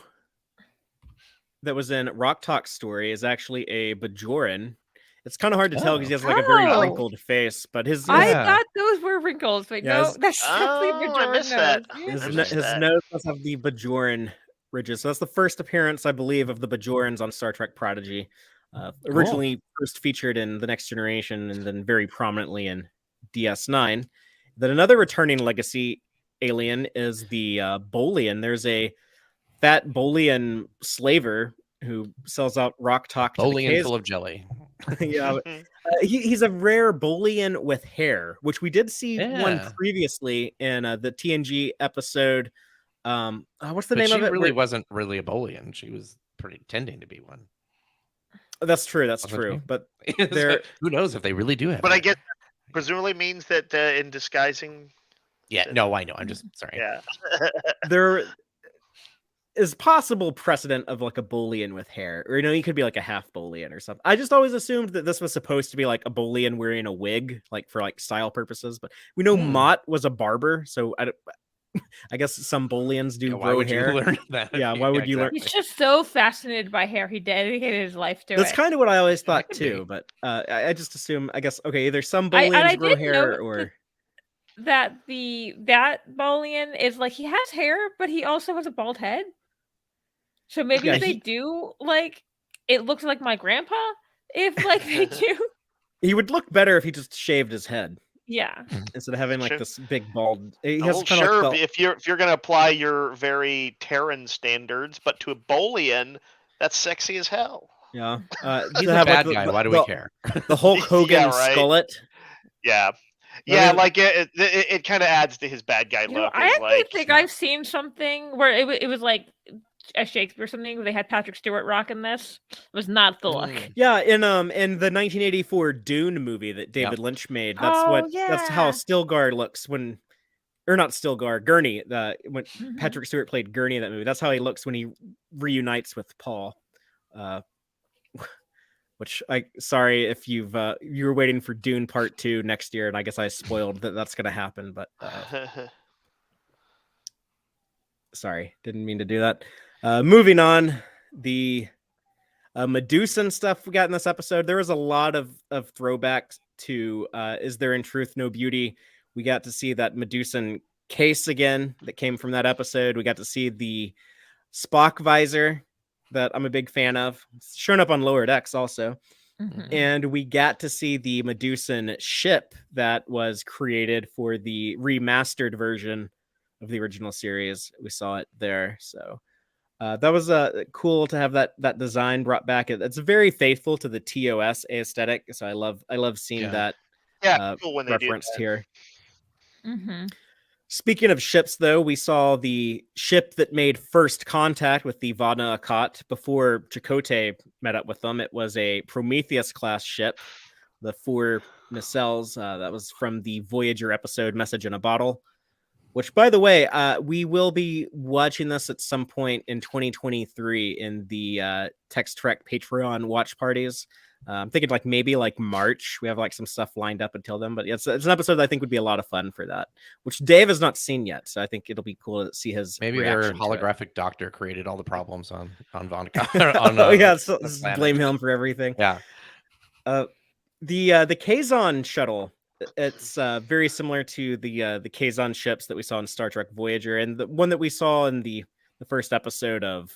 that was in Rock-Tahk's story is actually a Bajoran. It's kind of hard to tell because he has like a very Oh. wrinkled face, but his I Yeah. thought those were wrinkles, but Yeah, no, his- that's definitely Oh, I missed that. Bajoran I nose. missed his that. nose does have the Bajoran ridges. So that's the first appearance, I believe, of the Bajorans on Star Trek Prodigy. Originally first featured in The Next Generation and then very prominently in DS9. Then another returning legacy alien is the Bolian. There's a fat Bolian slaver who sells out Rock-Tahk to the Bolian Ks. full of jelly. Yeah, but, he's a rare Bolian with hair, which we did see one Yeah. previously in the TNG episode. What's the But name she of it? really Where- wasn't really a Bolian. She was pretending to be one. That's true. That's Wasn't true. she? But There- Who knows if they really do have But I hair. guess presumably means that in disguising. Yeah, no, I know. I'm just sorry. Yeah. there is possible precedent of like a Bolian with hair, or he could be like a half Bolian or something. I just always assumed that this was supposed to be like a Bolian wearing a wig, like for like style purposes. But we know Mott was a barber, so I guess some Bolians do Yeah, why grow would hair. you learn that? Yeah, why would you learn- He's just so fascinated by hair. He dedicated his life to That's it. kind of what I always thought could too. be. But I just assume, I guess, okay, either some I- and Bolians I grow did hair notice or that that Bolian is like he has hair, but he also has a bald head. So maybe Yeah, if they he- do like it looks like my grandpa. If like they do, he would look better if he just shaved his head yeah. instead of having like Sure. this big bald. He has Well, kind of sure, like the, if you're gonna apply your very Terran standards, but to a Bolian, that's sexy as hell. yeah. He's to a have, like, bad the- guy. the- Why do the- we care? The Hulk Hogan Yeah, right. skullet. Yeah. I Yeah, mean- like it kind of adds to his bad guy You know, look. I is actually like, think I've seen something where it was like a Shakespeare something where they had Patrick Stewart rocking this. It was not the look. Yeah, in the 1984 Dune movie that David Lynch made, that's Oh, that's how yeah. Stilgar looks when, or not Stilgar, Gurney. When Mhm. Patrick Stewart played Gurney in that movie, that's how he looks when he reunites with Paul. Which sorry if you were waiting for Dune Part 2 next year, and I guess I spoiled that that's gonna happen, but sorry, didn't mean to do that. Moving on, the Medusan stuff we got in this episode. There was a lot of throwbacks to Is There in Truth No Beauty? We got to see that Medusan case again that came from that episode. We got to see the Spock visor that I'm a big fan of. It's shown up on Lower Decks also. Mhm. And we got to see the Medusan ship that was created for the remastered version of the original series. We saw it there. So That was cool to have that design brought back. It's very faithful to the TOS aesthetic, so I love seeing that cool when they do referenced that. here. Mm-hmm. Speaking of ships, though, we saw the ship that made first contact with the Vana Akat before Chakotay met up with them. It was a Prometheus-class ship, the 4 nacelles. That was from the Voyager episode Message in a Bottle, which, by the way, we will be watching this at some point in 2023 in the Tex-Trek Patreon watch parties. I'm thinking maybe March. We have some stuff lined up until then, but it's an episode that I think would be a lot of fun for that, which Dave has not seen yet. So I think it'll be cool to see his maybe their reaction to it. holographic doctor created all the problems on Vana. Oh yeah, so blame him for everything. Yeah. The Kazon shuttle. It's very similar to the Kazon ships that we saw in Star Trek Voyager, and the one that we saw in the first episode of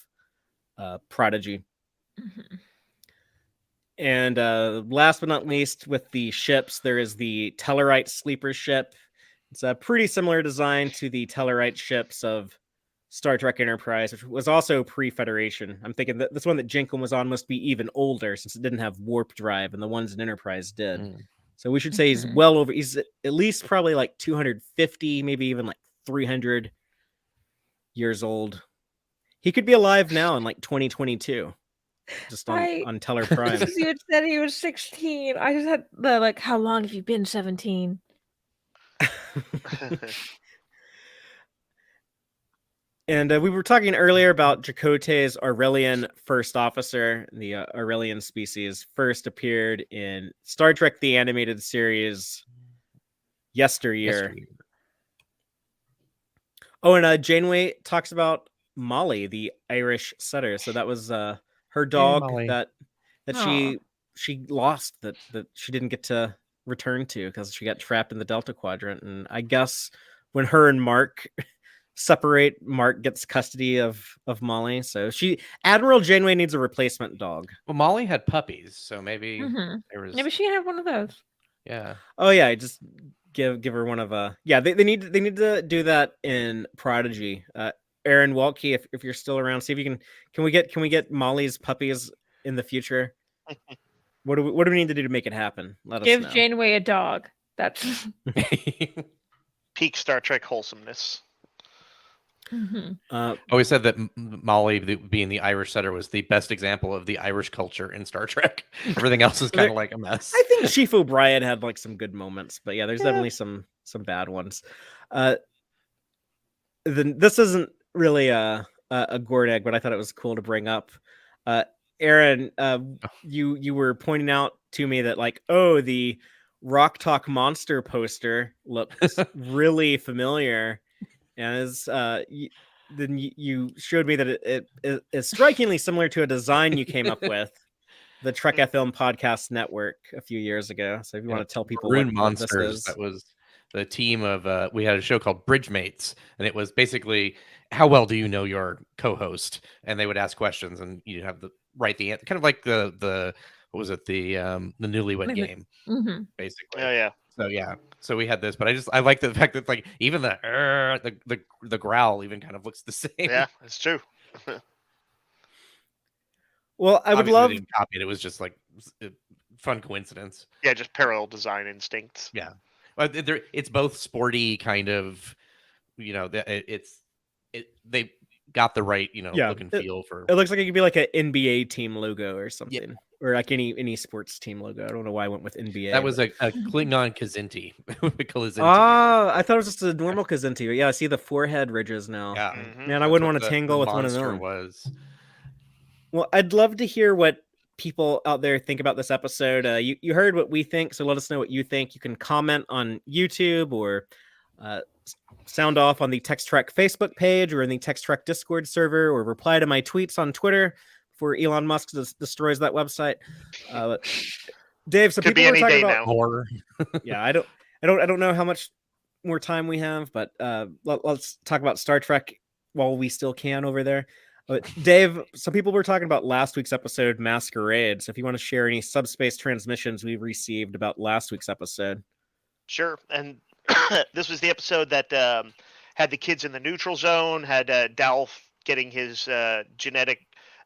Prodigy. Mm-hmm. And last but not least, with the ships, there is the Tellarite sleeper ship. It's a pretty similar design to the Tellarite ships of Star Trek Enterprise, which was also pre-Federation. I'm thinking that this one that Jankom was on must be even older, since it didn't have warp drive, and the ones in Enterprise did. So we should say he's well over. He's at least probably 250, maybe even 300 years old. He could be alive now in 2022. Just on Teller Prime. You had said he was 16. I just had the how long have you been 17? And we were talking earlier about Chakotay's Aurelian first officer. The Aurelian species first appeared in Star Trek the Animated Series yesteryear. Oh, and Janeway talks about Molly, the Irish setter. So that was her dog that she lost, that she didn't get to return to because she got trapped in the Delta Quadrant. And I guess when her and Mark separate, Mark gets custody of Molly. So Admiral Janeway needs a replacement dog. Well, Molly had puppies, so maybe there was. Maybe she can have one of those. Yeah. Oh yeah, just give her one of yeah. They need to do that in Prodigy. Aaron Waltke, if you're still around, see if you can we get Molly's puppies in the future. What do we need to do to make it happen? Let us know. Give Janeway a dog. That's peak Star Trek wholesomeness. Always said that Molly, being the Irish setter, was the best example of the Irish culture in Star Trek. Everything else is kind of a mess. I think Chief O'Brien had some good moments, but yeah, there's definitely some bad ones. This isn't really a gourd egg, but I thought it was cool to bring up. Aaron, you were pointing out to me that the Rock-Tahk monster poster looks really familiar, and then you showed me that it is strikingly similar to a design you came up with, the Trek FM Podcast Network a few years ago. So if you want to tell people what this is. That was the team of we had a show called Bridgemates, and it was basically how well do you know your co-host, and they would ask questions, and you have the the answer, kind of like the what was it, the Newlywed Game, basically. Oh yeah. So we had this, but I like the fact that even the growl even kind of looks the same. Yeah, it's true. Well, I would love. They didn't copy it. It was just a fun coincidence. Yeah, just parallel design instincts. Yeah, but it's both sporty kind of, they got the right look and feel for. It looks like it could be an NBA team logo or something, or any sports team logo. I don't know why I went with NBA. That was a Klingon Kazinti. Oh, I thought it was just a normal Kazinti. Yeah, I see the forehead ridges now. Yeah, man, I wouldn't want to tangle with one of them. Well, I'd love to hear what people out there think about this episode. You heard what we think, so let us know what you think. You can comment on YouTube or sound off on the Tex-Trek Facebook page or in the Tex-Trek Discord server, or reply to my tweets on Twitter before Elon Musk destroys that website. Dave, so could people be were any talking day about now. Yeah, I don't know how much more time we have, but let's talk about Star Trek while we still can over there. Dave, some people were talking about last week's episode, Masquerade. So if you want to share any subspace transmissions we received about last week's episode. Sure. And this was the episode that had the kids in the neutral zone, had Dalf getting his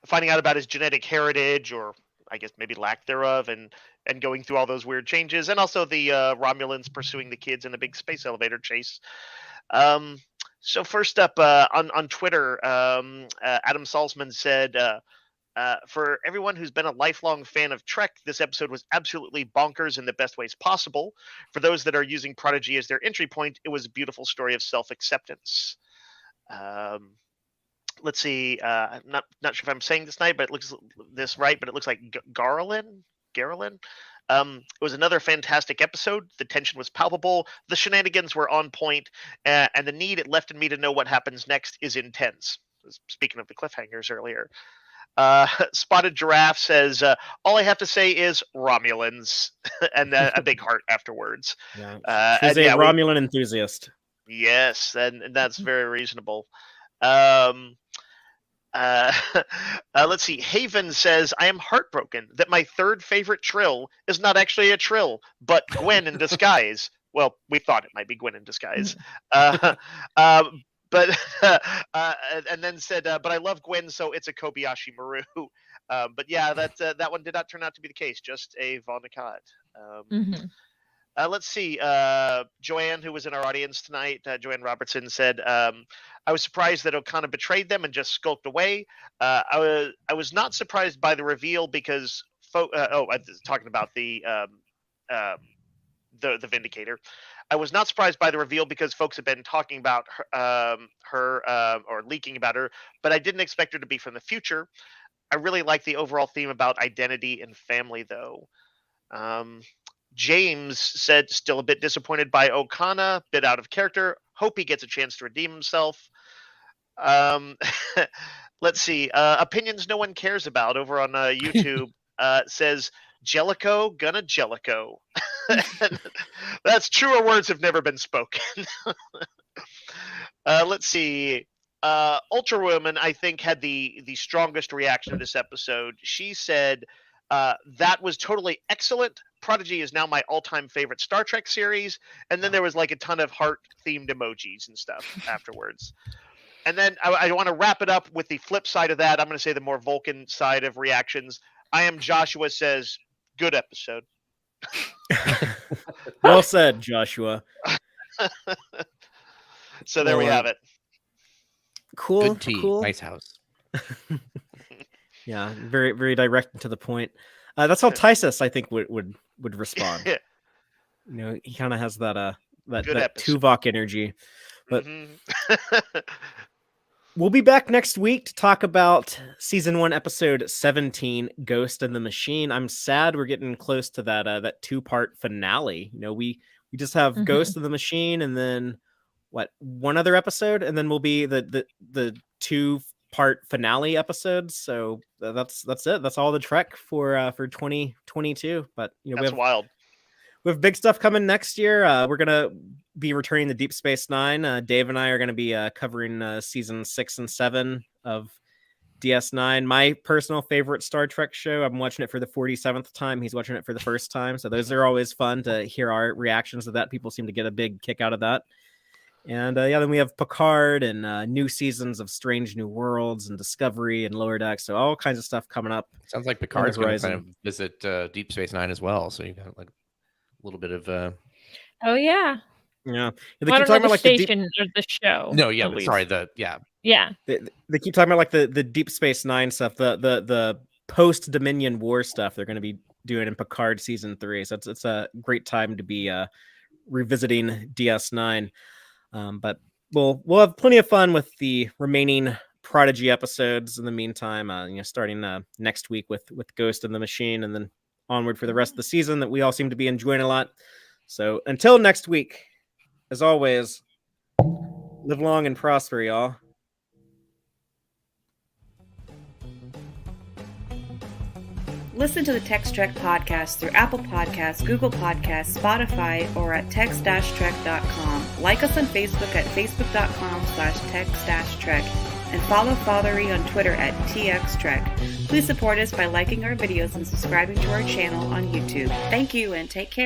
finding out about his genetic heritage, or I guess maybe lack thereof, and going through all those weird changes, and also the Romulans pursuing the kids in a big space elevator chase. So first up on Twitter, Adam Salzman said, for everyone who's been a lifelong fan of Trek, this episode was absolutely bonkers in the best ways possible. For those that are using Prodigy as their entry point, it was a beautiful story of self-acceptance. Let's see. I'm not sure if I'm saying this right, but it looks like Garland. It was another fantastic episode. The tension was palpable. The shenanigans were on point, and the need it left in me to know what happens next is intense. Speaking of the cliffhangers earlier. Spotted Giraffe says, all I have to say is Romulans, and a big heart afterwards. Yeah. She's a Romulan enthusiast. Yes, and that's very reasonable. Let's see. Haven says, I am heartbroken that my third favorite Trill is not actually a Trill, but Gwen in disguise. Well, we thought it might be Gwen in disguise. But and then said, but I love Gwen, so it's a Kobayashi Maru. But yeah, that one did not turn out to be the case. Just a Von Akkad. Let's see. Joanne, who was in our audience tonight, Joanne Robertson said, I was surprised that O'Connor betrayed them and just skulked away. I was not surprised by the reveal because I was talking about the Vindicator. I was not surprised by the reveal because folks have been talking about her or leaking about her, but I didn't expect her to be from the future. I really like the overall theme about identity and family, though. James said, still a bit disappointed by O'Connor, bit out of character. Hope he gets a chance to redeem himself. Let's see. Opinions no one cares about over on YouTube says, Jellicoe gonna Jellicoe. That's truer words have never been spoken. Let's see. Ultra Woman, I think, had the strongest reaction to this episode. She said, that was totally excellent. Prodigy is now my all-time favorite Star Trek series. And then there was like a ton of heart-themed emojis and stuff afterwards. And then I want to wrap it up with the flip side of that. I'm going to say the more Vulcan side of reactions. I Am Joshua says, good episode. Well said, Joshua. So there we have it. Cool. Good tea. Cool. Nice house. Yeah, very, very direct and to the point. That's how Tysus, I think, would respond. You know, he kind of has that Tuvok energy. But we'll be back next week to talk about season 1, episode 17, Ghost in the Machine. I'm sad we're getting close to that 2-part finale. You know, we just have Ghost in the Machine, and then one other episode, and then we'll be the 2-part finale episodes. So that's it. That's all the Trek for 2022. But you know, that's wild. We have big stuff coming next year. We're gonna be returning to Deep Space Nine. Dave and I are gonna be covering season 6 and 7 of DS9. My personal favorite Star Trek show. I'm watching it for the 47th time. He's watching it for the first time. So those are always fun to hear our reactions to that. People seem to get a big kick out of that. And then we have Picard and new seasons of Strange New Worlds and Discovery and Lower Decks. So all kinds of stuff coming up. Sounds like Picard's going to kind of visit Deep Space Nine as well. So you got like a little bit of. Oh yeah. Yeah. They keep talking about like station or the show. No, yeah, sorry. Yeah. They keep talking about like the Deep Space Nine stuff, the post Dominion War stuff they're going to be doing in Picard season 3. So it's a great time to be revisiting DS9. But we'll have plenty of fun with the remaining Prodigy episodes in the meantime, starting next week with Ghost in the Machine, and then onward for the rest of the season that we all seem to be enjoying a lot. So until next week, as always, live long and prosper, y'all. Listen to the Tex-Trek podcast through Apple Podcasts, Google Podcasts, Spotify, or at tex-trek.com. Like us on Facebook at facebook.com/tex-trek. And follow Fathery on Twitter at TXTrek. Please support us by liking our videos and subscribing to our channel on YouTube. Thank you and take care.